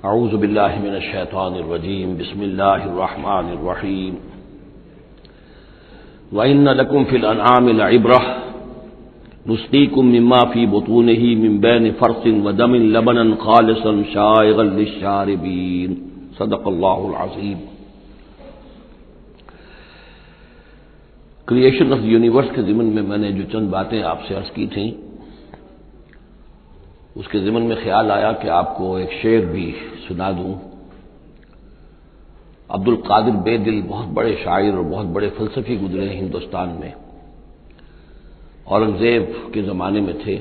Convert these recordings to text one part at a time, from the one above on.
اعوذ باللہ من الشیطان الرجیم بسم اللہ الرحمن الرحیم وَإِنَّ لَكُمْ فِي الْأَنْعَامِ لَعِبْرَةً نُسْقِيكُم مِّمَّا فِي بُطُونِهِ مِن بَيْنِ فَرْثٍ وَدَمٍ لَبَنًا خَالِصًا شَائِغًا لِّلشَّارِبِينَ صدق اللہ العظیم۔ کریشن آف یونیورس کے ضمن میں میں نے جو چند باتیں آپ سے عرض کی تھیں، اس کے ضمن میں خیال آیا کہ آپ کو ایک شعر بھی سنا دوں۔ عبد القادر بے دل بہت بڑے شاعر اور بہت بڑے فلسفی گزرے ہیں ہندوستان میں، اورنگزیب کے زمانے میں تھے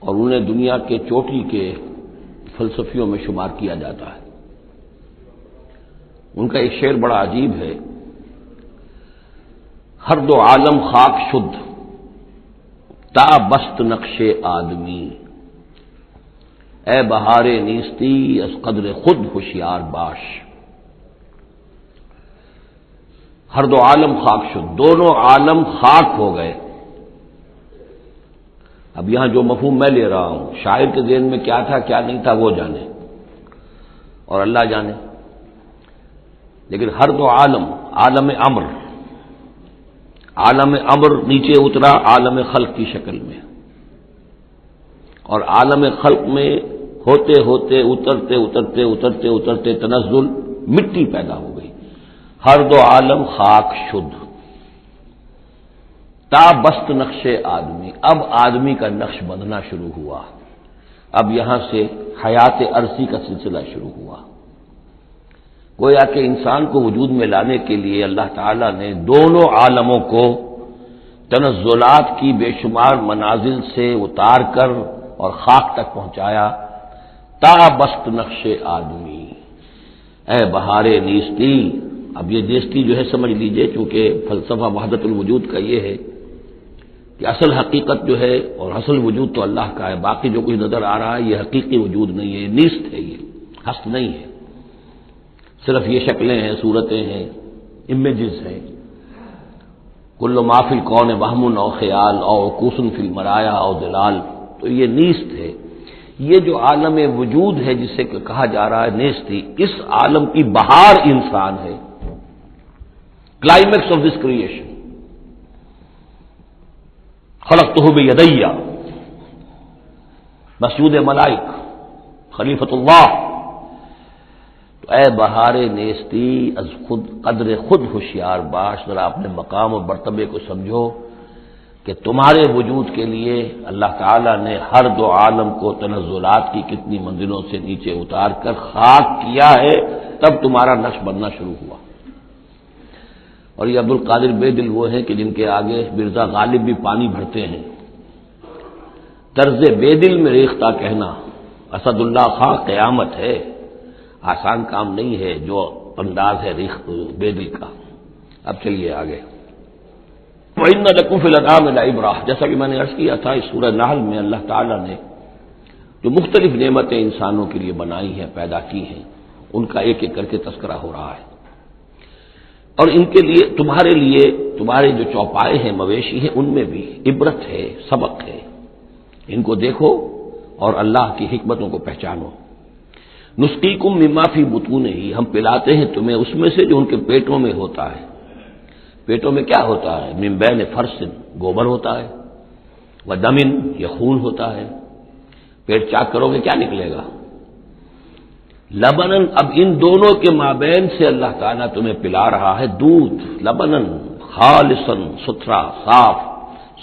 اور انہیں دنیا کے چوٹی کے فلسفیوں میں شمار کیا جاتا ہے۔ ان کا ایک شعر بڑا عجیب ہے، ہر دو عالم خاک شد تا بست نقش آدمی، اے بہار نیستی از قدر خود ہوشیار باش۔ ہر دو عالم خاک شد، دونوں عالم خاک ہو گئے۔ اب یہاں جو مفہوم میں لے رہا ہوں، شاعر کے ذہن میں کیا تھا کیا نہیں تھا وہ جانے اور اللہ جانے، لیکن ہر دو عالم، عالم امر، عالم امر نیچے اترا عالم خلق کی شکل میں، اور عالم خلق میں ہوتے ہوتے اترتے اترتے اترتے اترتے تنزل مٹی پیدا ہو گئی۔ ہر دو عالم خاک شد تا بست نقش آدمی، اب آدمی کا نقش بندھنا شروع ہوا، اب یہاں سے حیات عرضی کا سلسلہ شروع ہوا۔ گویا کہ انسان کو وجود میں لانے کے لیے اللہ تعالیٰ نے دونوں عالموں کو تنزلات کی بے شمار منازل سے اتار کر اور خاک تک پہنچایا۔ تا بست نقش آدمی، اے بہار نیستی۔ اب یہ نیستی جو ہے سمجھ لیجئے، چونکہ فلسفہ وحدت الوجود کا یہ ہے کہ اصل حقیقت جو ہے اور اصل وجود تو اللہ کا ہے، باقی جو کچھ نظر آ رہا ہے یہ حقیقی وجود نہیں ہے، نیست ہے، یہ ہست نہیں ہے، صرف یہ شکلیں ہیں، صورتیں ہیں، امیجز ہیں۔ کل ما فی الکون وہم او خیال او عکوس فی المرایا او ظلال، تو یہ نیست ہے۔ یہ جو عالم وجود ہے جسے کہا جا رہا ہے نیستی، اس عالم کی بہار انسان ہے، کلائمیکس آف دس کریشن۔ خلقتہ بیدی، مسجود ملائک، خلیفۃ اللہ۔ تو اے بہار نیستی از خود قدر خود ہوشیار باش، ذرا اپنے مقام اور مرتبے کو سمجھو کہ تمہارے وجود کے لیے اللہ تعالیٰ نے ہر دو عالم کو تنزلات کی کتنی منزلوں سے نیچے اتار کر خاک کیا ہے، تب تمہارا نقش بننا شروع ہوا۔ اور یہ عبد القادر بے دل وہ ہیں کہ جن کے آگے مرزا غالب بھی پانی بھرتے ہیں۔ طرز بے دل میں ریختہ کہنا اسد اللہ خاں قیامت ہے، آسان کام نہیں ہے جو انداز ہے بے دل کا۔ اب چلیے آگے۔ وَإِنَّ لَكُمْ فِي الْأَنْعَامِ لَعِبْرَةً، جیسا کہ میں نے عرض کیا تھا، اس سورہ نحل میں اللہ تعالیٰ نے جو مختلف نعمتیں انسانوں کے لیے بنائی ہیں، پیدا کی ہیں، ان کا ایک ایک کر کے تذکرہ ہو رہا ہے، اور ان کے لیے تمہارے جو چوپائے ہیں، مویشی ہیں، ان میں بھی عبرت ہے، سبق ہے۔ ان کو دیکھو اور اللہ کی حکمتوں کو پہچانو۔ نسقیکم مما فی بطونہ، ہم پلاتے ہیں تمہیں اس میں سے جو ان کے پیٹوں میں ہوتا ہے۔ پیٹوں میں کیا ہوتا ہے؟ من بین فرث، گوبر ہوتا ہے، ودم، یہ خون ہوتا ہے۔ پیٹ چاک کرو گے کیا نکلے گا؟ لبنن، اب ان دونوں کے مابین سے اللہ تعالیٰ تمہیں پلا رہا ہے دودھ، لبنن خالصا، ستھرا، صاف،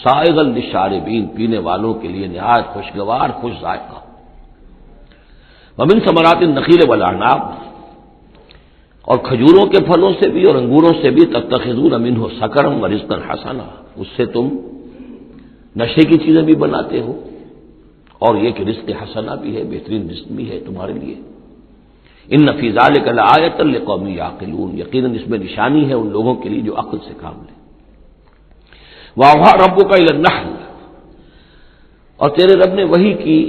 سائغا للشاربین، پینے والوں کے لیے نہایت خوشگوار، خوش ذائقہ۔ ومن ثمرات النخیل والاعناب، اور کھجوروں کے پھلوں سے بھی اور انگوروں سے بھی، تتخذون منہ سکرا ورزقا حسنا، اس سے تم نشے کی چیزیں بھی بناتے ہو، اور یہ کہ رزق حسنا بھی ہے، بہترین رزق بھی ہے تمہارے لیے۔ ان فی ذلک لآیۃ لقوم یعقلون، یقیناً اس میں نشانی ہے ان لوگوں کے لیے جو عقل سے کام لیں۔ وَأَوْحَىٰ رَبُّكَ إِلَى النَّحْلِ، اور تیرے رب نے وحی کی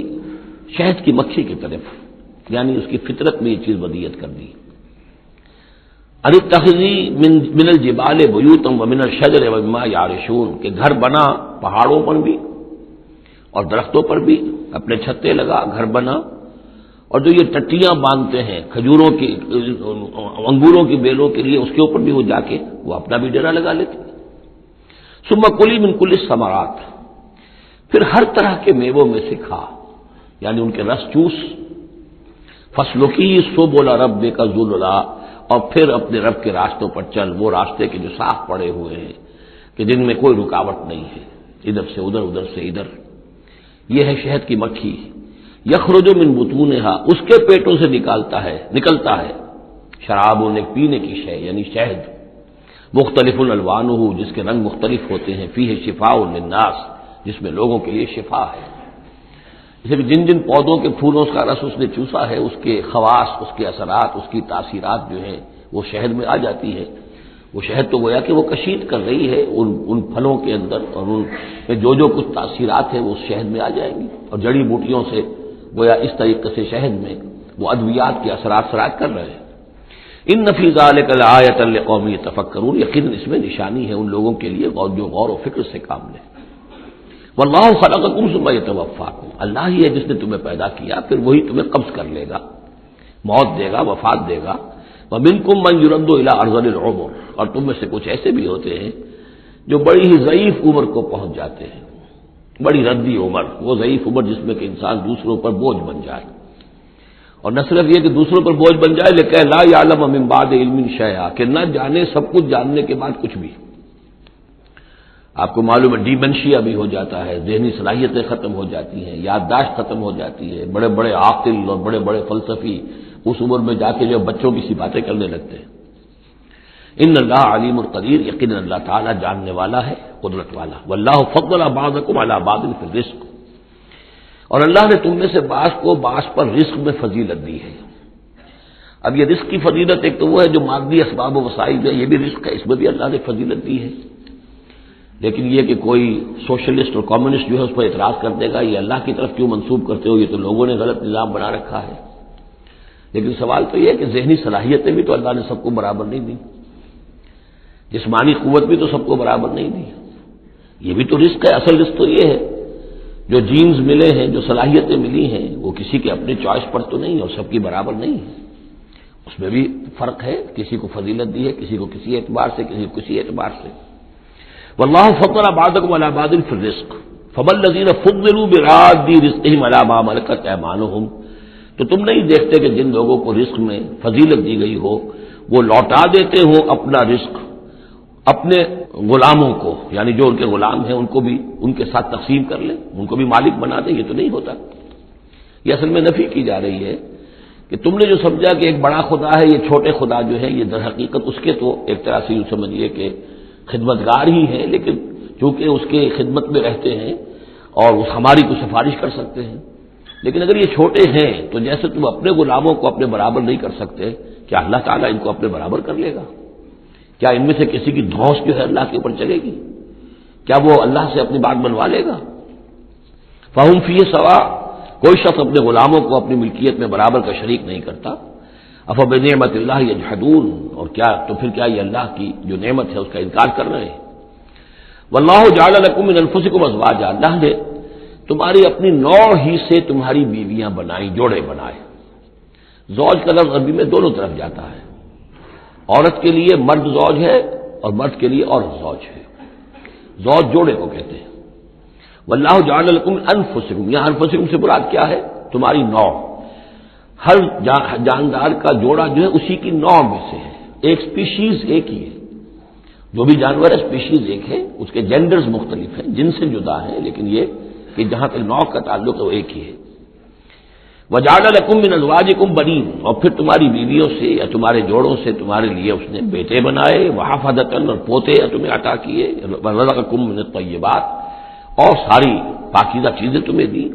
شہد کی مکھی کی طرف، یعنی اس کی فطرت میں یہ چیز ودیت کر دی۔ ان اتخذی من الجبال بیوتا ومن الشجر ومما یعرشون، کہ گھر بنا پہاڑوں پر بھی اور درختوں پر بھی، اپنے چھتے لگا، گھر بنا اور جو یہ ٹٹیاں باندھتے ہیں کھجوروں کی انگوروں کی بیلوں کے لیے، اس کے اوپر بھی وہ جا کے وہ اپنا بھی ڈیرا لگا لیتے ہیں۔ ثم کلی من کل الثمرات، پھر ہر طرح کے میووں میں سے کھا، یعنی ان کے رس چوس۔ فسلکی سبل ربک ذللا، اور پھر اپنے رب کے راستوں پر چل، وہ راستے کے جو صاف پڑے ہوئے ہیں کہ جن میں کوئی رکاوٹ نہیں ہے، ادھر سے ادھر، ادھر سے ادھر۔ یہ ہے شہد کی مکھی، یخرج من بطونہا، اس کے پیٹوں سے نکلتا ہے شراب، ایک پینے کی شے یعنی شہد، مختلف الوانہ، جس کے رنگ مختلف ہوتے ہیں، فیہ شفاء للناس، جس میں لوگوں کے لیے شفا ہے۔ جیسے کہ جن جن پودوں کے پھولوں کا رس اس نے چوسا ہے، اس کے خواص، اس کے اثرات، اس کی تاثیرات جو ہیں وہ شہد میں آ جاتی ہے۔ وہ شہد تو گویا کہ وہ کشید کر رہی ہے ان پھلوں کے اندر، اور ان میں جو کچھ تاثیرات ہیں وہ اس شہد میں آ جائیں گی، اور جڑی بوٹیوں سے گویا اس طریقے سے شہد میں وہ ادویات کے اثرات سرات کر رہے ہیں۔ ان فی ذلک لآیۃ لقوم یتفکرون، یقیناً اس میں نشانی ہے ان لوگوں کے لیے جو غور و فکر سے کام لیں۔ واللہ خلقکم ثم یتوفاکم، اللہ ہی ہے جس نے تمہیں پیدا کیا، پھر وہی تمہیں قبض کر لے گا، موت دے گا، وفات دے گا۔ ومنکم من یرد الی ارذل العمر، اور تم میں سے کچھ ایسے بھی ہوتے ہیں جو بڑی ہی ضعیف عمر کو پہنچ جاتے ہیں، بڑی ردی عمر، وہ ضعیف عمر جس میں کہ انسان دوسروں پر بوجھ بن جائے، اور نہ صرف یہ کہ دوسروں پر بوجھ بن جائے، لیکن لا یعلم من بعد علم شیئا، کہ نہ جانے سب کچھ جاننے کے بعد کچھ بھی۔ آپ کو معلوم ہے ڈیمنشیا بھی ہو جاتا ہے، ذہنی صلاحیتیں ختم ہو جاتی ہیں، یادداشت ختم ہو جاتی ہے، بڑے بڑے عاقل اور بڑے بڑے فلسفی اس عمر میں جا کے جو بچوں کی سی باتیں کرنے لگتے ہیں۔ ان اللہ علیم القدیر، یقیناً اللہ تعالیٰ جاننے والا ہے، قدرت والا۔ واللہ فضل بعضکم علی بعض فی الرزق، اور اللہ نے تم میں سے بعض کو بعض پر رزق میں فضیلت دی ہے۔ اب یہ رزق کی فضیلت ایک تو وہ ہے جو مادی اسباب و وسائل ہے، یہ بھی رزق ہے، اس میں بھی اللہ نے فضیلت دی ہے۔ لیکن یہ کہ کوئی سوشلسٹ اور کمیونسٹ جو ہے اس پر اعتراض کر دے گا یہ اللہ کی طرف کیوں منسوب کرتے ہو، یہ تو لوگوں نے غلط نظام بنا رکھا ہے۔ لیکن سوال تو یہ ہے کہ ذہنی صلاحیتیں بھی تو اللہ نے سب کو برابر نہیں دی، جسمانی قوت بھی تو سب کو برابر نہیں دی، یہ بھی تو رزق ہے۔ اصل رزق تو یہ ہے جو جینز ملے ہیں، جو صلاحیتیں ملی ہیں، وہ کسی کے اپنے چوائس پر تو نہیں اور سب کی برابر نہیں ہے، اس میں بھی فرق ہے، کسی کو فضیلت دی ہے، کسی کو کسی اعتبار سے، کسی کو کسی اعتبار سے۔ واللہ فضل بعضکم علی بعض فی الرزق فما الذین فضلوا براد رزقہم علی ما ملکت ایمانہم، تو تم نہیں دیکھتے کہ جن لوگوں کو رزق میں فضیلت دی گئی ہو وہ لوٹا دیتے ہو اپنا رزق اپنے غلاموں کو، یعنی جو ان کے غلام ہیں ان کو بھی ان کے ساتھ تقسیم کر لیں، ان کو بھی مالک بنا دیں، یہ تو نہیں ہوتا۔ یہ اصل میں نفی کی جا رہی ہے کہ تم نے جو سمجھا کہ ایک بڑا خدا ہے، یہ چھوٹے خدا جو ہے، یہ در حقیقت اس کے تو ایک طرح سے یوں سمجھیے کہ خدمتگار ہی ہیں، لیکن چونکہ اس کے خدمت میں رہتے ہیں اور اس ہماری کو سفارش کر سکتے ہیں۔ لیکن اگر یہ چھوٹے ہیں تو جیسے تم اپنے غلاموں کو اپنے برابر نہیں کر سکتے، کیا اللہ تعالیٰ ان کو اپنے برابر کر لے گا؟ کیا ان میں سے کسی کی دھوس جو ہے اللہ کے اوپر چلے گی؟ کیا وہ اللہ سے اپنی بات بنوا لے گا؟ فہم فی سوا، کوئی شخص اپنے غلاموں کو اپنی ملکیت میں برابر کا شریک نہیں کرتا۔ افبنعمت اللہ یجحدون، اور کیا تو پھر کیا یہ اللہ کی جو نعمت ہے اس کا انکار کر رہے ہیں؟ واللہ جعل لکم من انفسکم ازواجا، اللہ نے تمہاری اپنی نوع ہی سے تمہاری بیویاں بنائی، جوڑے بنائے۔ زوج کا لفظ عربی میں دونوں طرف جاتا ہے، عورت کے لیے مرد زوج ہے اور مرد کے لیے عورت زوج ہے، زوج جوڑے کو کہتے ہیں۔ واللہ جعل لکم انفسکم، یہاں انفسکم سے مراد کیا ہے؟ تمہاری نوع، ہر جاندار کا جوڑا جو ہے اسی کی نوع میں سے ہے، ایک سپیشیز ایک ہی ہے، جو بھی جانور ہے سپیشیز ایک ہے، اس کے جینڈرز مختلف ہیں، جن سے جدا ہیں، لیکن یہ کہ جہاں تک نوع کا تعلق ہے وہ ایک ہی ہے۔ وجعل لکم من ازواجکم بنین، اور پھر تمہاری بیویوں سے یا تمہارے جوڑوں سے تمہارے لیے اس نے بیٹے بنائے، وحفظۃ، اور پوتے تمہیں عطا کیے، ورزقکم من الطیبات، اور ساری پاکیزہ چیزیں تمہیں دی۔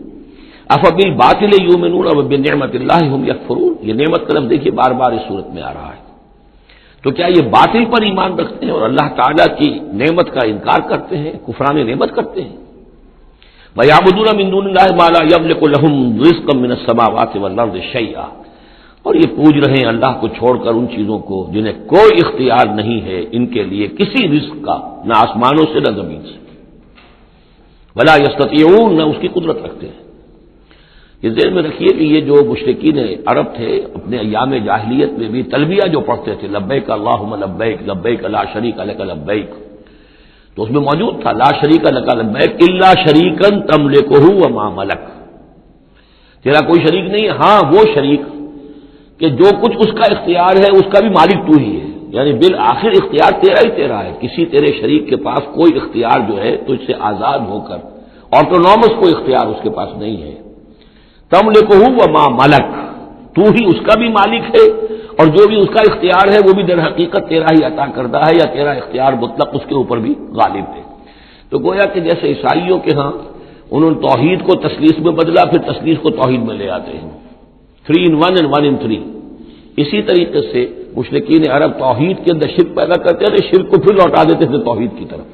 افبالباطل یؤمنون وبنعمت اللہ هم یکفرون، یہ نعمت کا لفظ دیکھیے بار بار اس صورت میں آ رہا ہے۔ تو کیا یہ باطل پر ایمان رکھتے ہیں اور اللہ تعالیٰ کی نعمت کا انکار کرتے ہیں، کفران نعمت کرتے ہیں؟ وَيَعْبُدُونَ مِن دُونِ اللَّهِ مَا لَا يَمْلِكُ لَهُمْ رِزْقًا مِّنَ السَّمَاوَاتِ وَالْأَرْضِ شَيْئًا، اور یہ پوج رہے ہیں اللہ کو چھوڑ کر ان چیزوں کو جنہیں کوئی اختیار نہیں ہے ان کے لیے کسی رزق کا، نہ آسمانوں سے نہ زمین سے، وَلَا يَسْتَطِيعُونَ، نہ اس کی قدرت رکھتے ہیں۔ یہ ذہن میں رکھیے کہ یہ جو مشرکین عرب تھے اپنے ایام جاہلیت میں بھی تلبیہ جو پڑھتے تھے لبیک اللہم لبیک لبیک لا شریک لک لبیک، تو اس میں موجود تھا لا شریک لک لبیک الا شریکا تملکہ وما ملک، تیرا کوئی شریک نہیں ہے، ہاں وہ شریک کہ جو کچھ اس کا اختیار ہے اس کا بھی مالک تو ہی ہے، یعنی بالآخر اختیار تیرا ہی تیرا ہے، کسی تیرے شریک کے پاس کوئی اختیار جو ہے تو اس سے آزاد ہو کر آٹونومس کوئی اختیار اس کے پاس نہیں ہے، تملکہ وما ملک، تو ہی اس کا بھی مالک ہے اور جو بھی اس کا اختیار ہے وہ بھی در حقیقت تیرا ہی عطا کردہ ہے، یا تیرا اختیار مطلق اس کے اوپر بھی غالب ہے۔ تو گویا کہ جیسے عیسائیوں کے ہاں انہوں نے توحید کو تثلیث میں بدلا، پھر تثلیث کو توحید میں لے آتے ہیں، 3 in 1 and 1 in 3، اسی طریقے سے مشرکین عرب توحید کے اندر شرک پیدا کرتے تھے، شرک کو پھر لوٹا دیتے تھے توحید کی طرف۔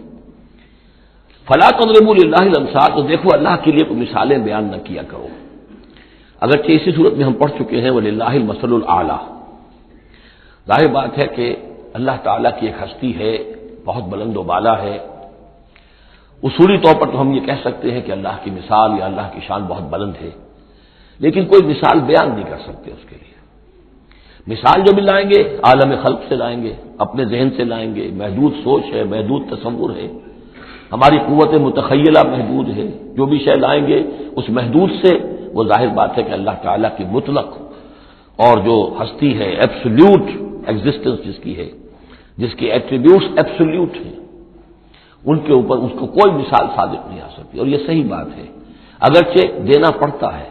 فلا تضربوا للہ الامثال، تو دیکھو اللہ کے لیے کوئی مثالیں بیان نہ کیا کرو، اگرچہ اسی صورت میں ہم پڑھ چکے ہیں وللہ المثل الاعلی، ظاہر بات ہے کہ اللہ تعالیٰ کی ایک ہستی ہے بہت بلند و بالا ہے، اصولی طور پر تو ہم یہ کہہ سکتے ہیں کہ اللہ کی مثال یا اللہ کی شان بہت بلند ہے، لیکن کوئی مثال بیان نہیں کر سکتے اس کے لیے۔ مثال جو بھی لائیں گے عالم خلق سے لائیں گے، اپنے ذہن سے لائیں گے، محدود سوچ ہے، محدود تصور ہے، ہماری قوت متخیلہ محدود ہے، جو بھی شے لائیں گے اس محدود سے، وہ ظاہر بات ہے کہ اللہ تعالیٰ کی مطلق اور جو ہستی ہے ایبسولوٹ ایگزسٹنس جس کی ہے، جس کی ایٹریبیوٹس ایبسولوٹ ہیں، ان کے اوپر اس کو کوئی مثال صادق نہیں آ سکتی، اور یہ صحیح بات ہے، اگرچہ دینا پڑتا ہے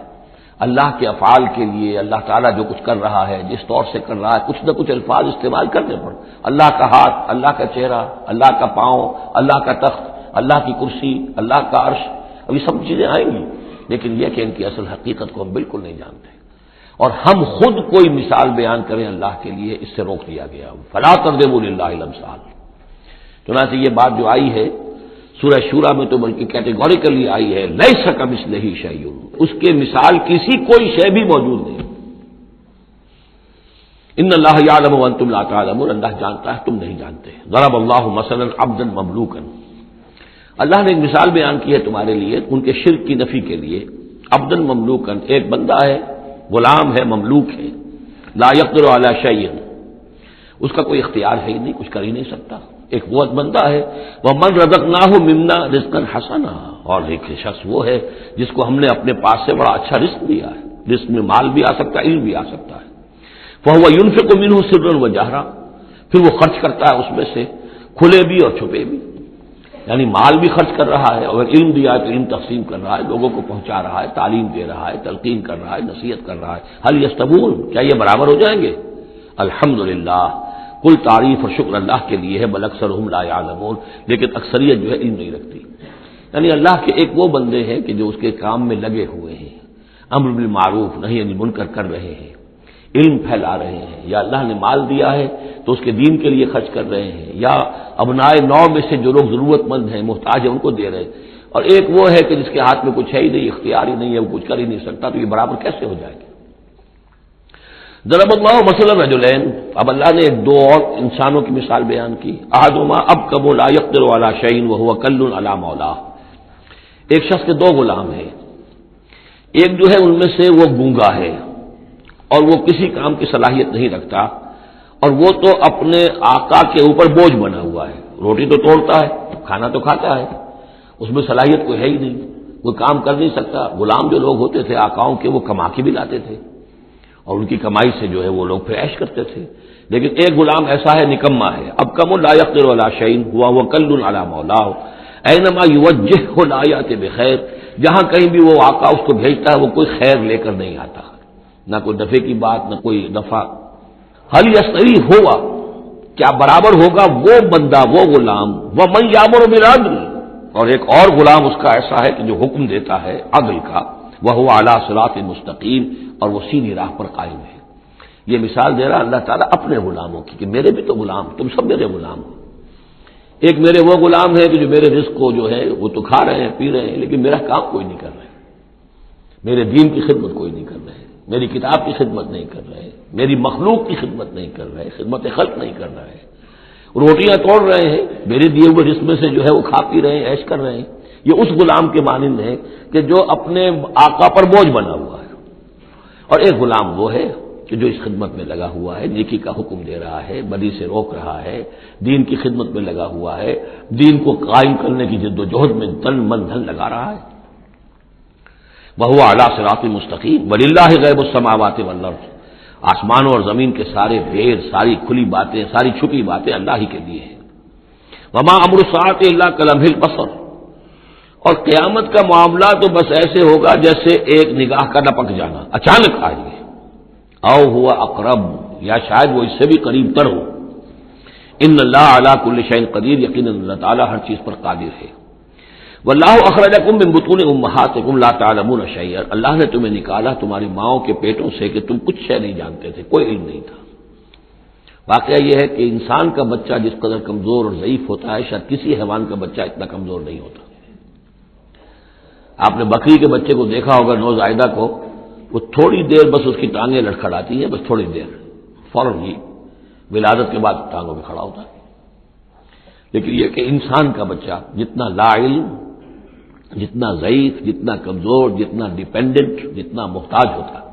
اللہ کے افعال کے لیے، اللہ تعالیٰ جو کچھ کر رہا ہے جس طور سے کر رہا ہے کچھ نہ کچھ الفاظ استعمال کرنے پڑ، اللہ کا ہاتھ، اللہ کا چہرہ، اللہ کا پاؤں، اللہ کا تخت، اللہ کی کرسی، اللہ کا عرش، اب یہ سب چیزیں آئیں گی، لیکن یہ کہ ان کی اصل حقیقت کو ہم بالکل نہیں جانتے، اور ہم خود کوئی مثال بیان کریں اللہ کے لیے اس سے روک دیا گیا۔ فلا تضربوا للہ الامثال، چنانچہ یہ بات جو آئی ہے سورہ شورى میں تو بلکہ کیٹیگوریکلی آئی ہے لیس کمثلہ شیء، اس کے مثال کسی کوئی شے بھی موجود نہیں۔ ان اللہ یعلم وانتم لا تعلمون، اللہ جانتا ہے تم نہیں جانتے۔ ضرب اللہ مثلا عبدا مملوکا، اللہ نے ایک مثال بیان کی ہے تمہارے لیے ان کے شرک کی نفی کے لیے، عبدا مملوکا، ایک بندہ ہے، غلام ہے، مملوک ہے، لا یقدر علی شیء، اس کا کوئی اختیار ہے ہی نہیں، کچھ کر ہی نہیں سکتا، ایک وہ بندہ ہے، وَمَنْ رَزَقْنَاهُ مِنَّا رِزْقًا حَسَنًا، اور ایک شخص وہ ہے جس کو ہم نے اپنے پاس سے بڑا اچھا رزق دیا ہے، رزق میں مال بھی آ سکتا ہے، علم بھی آ سکتا ہے، فَهُوَ يُنْفِقُ مِنْهُ سِرًّا وَجَهْرًا، پھر وہ خرچ کرتا ہے اس میں سے کھلے بھی اور چھپے بھی، یعنی مال بھی خرچ کر رہا ہے، اگر علم دیا ہے تو علم تقسیم کر رہا ہے، لوگوں کو پہنچا رہا ہے، تعلیم دے رہا ہے، تلقین کر رہا ہے، نصیحت کر رہا ہے، هل يستوون، کیا یہ برابر ہو جائیں گے؟ الحمدللہ، کل تعریف اور شکر اللہ کے لیے ہے، بل اکثرهم لا يعلمون، لیکن اکثریت جو ہے علم نہیں رکھتی، یعنی اللہ کے ایک وہ بندے ہیں کہ جو اس کے کام میں لگے ہوئے ہیں، امر بالمعروف نہی عن المنکر کر رہے ہیں، علم پھیلا رہے ہیں، یا اللہ نے مال دیا ہے تو اس کے دین کے لیے خرچ کر رہے ہیں، یا ابنائے نو میں سے جو لوگ ضرورت مند ہیں، محتاج ہیں، ان کو دے رہے ہیں، اور ایک وہ ہے کہ جس کے ہاتھ میں کچھ ہے ہی نہیں، اختیار ہی نہیں ہے، وہ کچھ کر ہی نہیں سکتا، تو یہ برابر کیسے ہو جائے گا؟ ضرب اللہ مثلا رجلین، اب اللہ نے دو اور انسانوں کی مثال بیان کی، احدہما ابکم لا یقدر علی شیء وہو کل علی مولاه، ایک شخص کے دو غلام ہیں، ایک جو ہے ان میں سے وہ گونگا ہے اور وہ کسی کام کی صلاحیت نہیں رکھتا، اور وہ تو اپنے آقا کے اوپر بوجھ بنا ہوا ہے، روٹی تو توڑتا ہے، کھانا تو کھاتا ہے، اس میں صلاحیت کوئی ہے ہی نہیں، وہ کام کر نہیں سکتا۔ غلام جو لوگ ہوتے تھے آقاؤں کے، وہ کما کے بھی لاتے تھے اور ان کی کمائی سے جو ہے وہ لوگ پھر عیش کرتے تھے، لیکن ایک غلام ایسا ہے، نکما ہے، اب کم لا یقدر علی شیء وہو کل علی مولاه اینما یوجہہ لا یأتی بخیر، جہاں کہیں بھی وہ آقا اس کو بھیجتا ہے وہ کوئی خیر لے کر نہیں آتا، نہ کوئی نفع کی بات، نہ کوئی نفع۔ حل یستوی ہوا، کیا برابر ہوگا وہ بندہ، وہ غلام، ومن یامر بالعدل، اور ایک اور غلام اس کا ایسا ہے کہ جو حکم دیتا ہے عدل کا، وہو علی صراط مستقیم، اور وہ سیدھی راہ پر قائم ہے۔ یہ مثال دے رہا اللہ تعالیٰ اپنے غلاموں کی کہ میرے بھی تو غلام، تم سب میرے غلام ہو۔ ایک میرے وہ غلام ہے کہ جو میرے رزق کو جو ہے وہ تو کھا رہے ہیں، پی رہے ہیں، لیکن میرا کام کوئی نہیں کر رہے، میرے دین کی خدمت کوئی نہیں کر رہے، میری کتاب کی خدمت نہیں کر رہے، میری مخلوق کی خدمت نہیں کر رہے، خدمت خلق نہیں کر رہے، روٹیاں توڑ رہے ہیں، میرے دیے ہوئے رزق میں سے جو ہے وہ کھا پی رہے ہیں، عیش کر رہے ہیں۔ یہ اس غلام کے مانند ہے کہ جو اپنے آقا پر بوجھ بنا ہوا ہے، اور ایک غلام وہ ہے کہ جو اس خدمت میں لگا ہوا ہے، نیکی کا حکم دے رہا ہے، بدی سے روک رہا ہے، دین کی خدمت میں لگا ہوا ہے، دین کو قائم کرنے کی جد و جہد میں تن من دھن لگا رہا ہے۔ وَهُوَ عَلَىٰ صِرَاطٍ مُّسْتَقِيمٍ وَلِلَّهِ غَيْبُ السَّمَاوَاتِ وَالْأَرْضِ، آسمانوں اور زمین کے سارے بھید، ساری کھلی باتیں، ساری چھپی باتیں اللہ ہی کے لیے ہیں۔ وَمَا أَمْرُ السَّاعَةِ إِلَّا كَلَمْحِ الْبَصَرِ، اور قیامت کا معاملہ تو بس ایسے ہوگا جیسے ایک نگاہ کا لپک جانا، اچانک آ جائے، او ہوا اقرب، یا شاید وہ اس سے بھی قریب تر ہو۔ ان اللہ علی کل شیء قدیر، یقیناً اللہ تعالیٰ ہر چیز پر قادر ہے۔ واللہ اخرجکم من بطون امہاتکم لا تعلمون شیئا، اللہ نے تمہیں نکالا تمہاری ماؤں کے پیٹوں سے کہ تم کچھ شے نہیں جانتے تھے، کوئی علم نہیں تھا۔ واقعہ یہ ہے کہ انسان کا بچہ جس قدر کمزور اور ضعیف ہوتا ہے، شاید کسی حیوان کا بچہ اتنا کمزور نہیں ہوتا۔ آپ نے بکری کے بچے کو دیکھا ہوگا، نوزائیدہ کو، وہ تھوڑی دیر بس اس کی ٹانگیں لڑکھڑاتی ہیں، بس تھوڑی دیر، فوراً ہی ولادت کے بعد ٹانگوں میں کھڑا ہوتا ہے۔ لیکن یہ کہ انسان کا بچہ جتنا لا علم، جتنا ضعیف، جتنا کمزور، جتنا ڈیپینڈنٹ، جتنا محتاج ہوتا ہے۔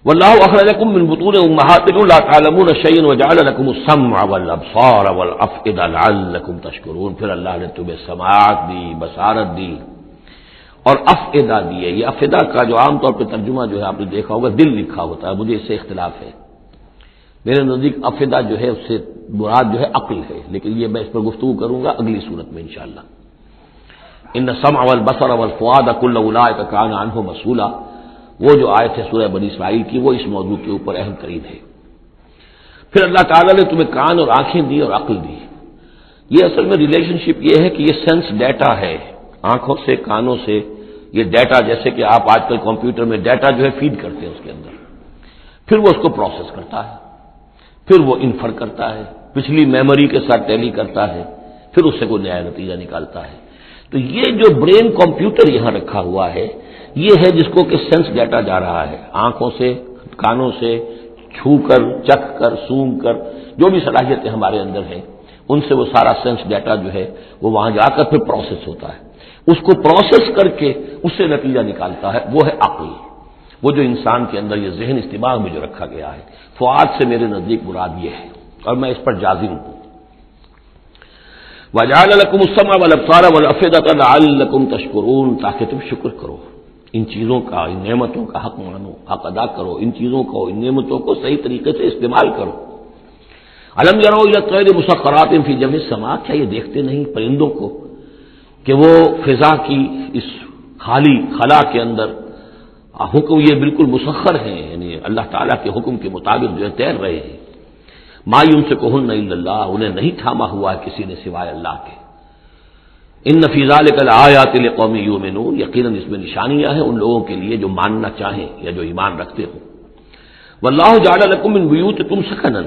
واللہ اخرجکم من بطون امہاتکم لا تعلمون شیئا وجعل لکم السمع والابصار والافئدہ لعلکم تشکرون، پھر اللہ نے تمہیں سماعت دی، بصارت دی اور افئدہ دیے۔ یہ افئدہ کا جو عام طور پہ ترجمہ جو ہے آپ نے دیکھا ہوگا دل لکھا ہوتا ہے، مجھے اس سے اختلاف ہے۔ میرے نزدیک افئدہ جو ہے اس سے مراد جو ہے عقل ہے، لیکن یہ میں اس پر گفتگو کروں گا اگلی صورت میں انشاءاللہ۔ ان السمع والبصر والفؤاد كل اولئک کان عنہ مسئولا، وہ جو آیت ہے سورہ بنی اسرائیل کی، وہ اس موضوع کے اوپر اہم ترین ہے۔ پھر اللہ تعالیٰ نے تمہیں کان اور آنکھیں دی اور عقل دی۔ یہ اصل میں ریلیشن شپ یہ ہے کہ یہ سینس ڈیٹا ہے، آنکھوں سے، کانوں سے یہ ڈیٹا، جیسے کہ آپ آج کل کمپیوٹر میں ڈیٹا جو ہے فیڈ کرتے ہیں اس کے اندر، پھر وہ اس کو پروسیس کرتا ہے، پھر وہ انفر کرتا ہے، پچھلی میموری کے ساتھ ٹیلی کرتا ہے، پھر اس سے کوئی نیا نتیجہ نکالتا ہے۔ تو یہ جو برین کمپیوٹر یہاں رکھا ہوا ہے، یہ ہے جس کو کہ سینس ڈیٹا جا رہا ہے، آنکھوں سے، کانوں سے، چھو کر، چکھ کر، سونگ کر، جو بھی صلاحیتیں ہمارے اندر ہیں ان سے وہ سارا سینس ڈیٹا جو ہے وہ وہاں جا کر پھر پروسیس ہوتا ہے، اس کو پروسیس کر کے اس سے نتیجہ نکالتا ہے، وہ ہے عقل، وہ جو انسان کے اندر یہ ذہن اس دماغ میں جو رکھا گیا ہے۔ فؤاد سے میرے نزدیک مراد یہ ہے، اور میں اس پر جازم ہوں۔ وَجَعَلَ لَكُمُ السَّمْعَ وَالْأَبْصَارَ وَالْأَفْئِدَةَ لَعَلَّكُمْ تَشْكُرُونَ، تاکہ تم شکر کرو، ان چیزوں کا، ان نعمتوں کا حق مانو، حق ادا کرو، ان چیزوں کو، ان نعمتوں کو صحیح طریقے سے استعمال کرو۔ أَلَمْ يَرَوْا إِلَى الطَّيْرِ مُسَخَّرَاتٍ فِي جَوِّ السَّمَاءِ، کیا یہ دیکھتے نہیں پرندوں کو کہ وہ فضا کی اس خالی خلا کے اندر حکم یہ بالکل مسخر ہیں، یعنی اللہ تعالیٰ کے حکم کے مطابق جو ہے تیر رہے ہیں۔ ما یمسکہن الا اللہ، انہیں نہیں تھاما ہوا ہے کسی نے سوائے اللہ کے۔ ان فی ذلک لآیات لقوم یؤمنون، یقیناً اس میں نشانیاں ہیں ان لوگوں کے لیے جو ماننا چاہیں یا جو ایمان رکھتے ہوں۔ واللہ جعل لکم من بیوتکم سکنا،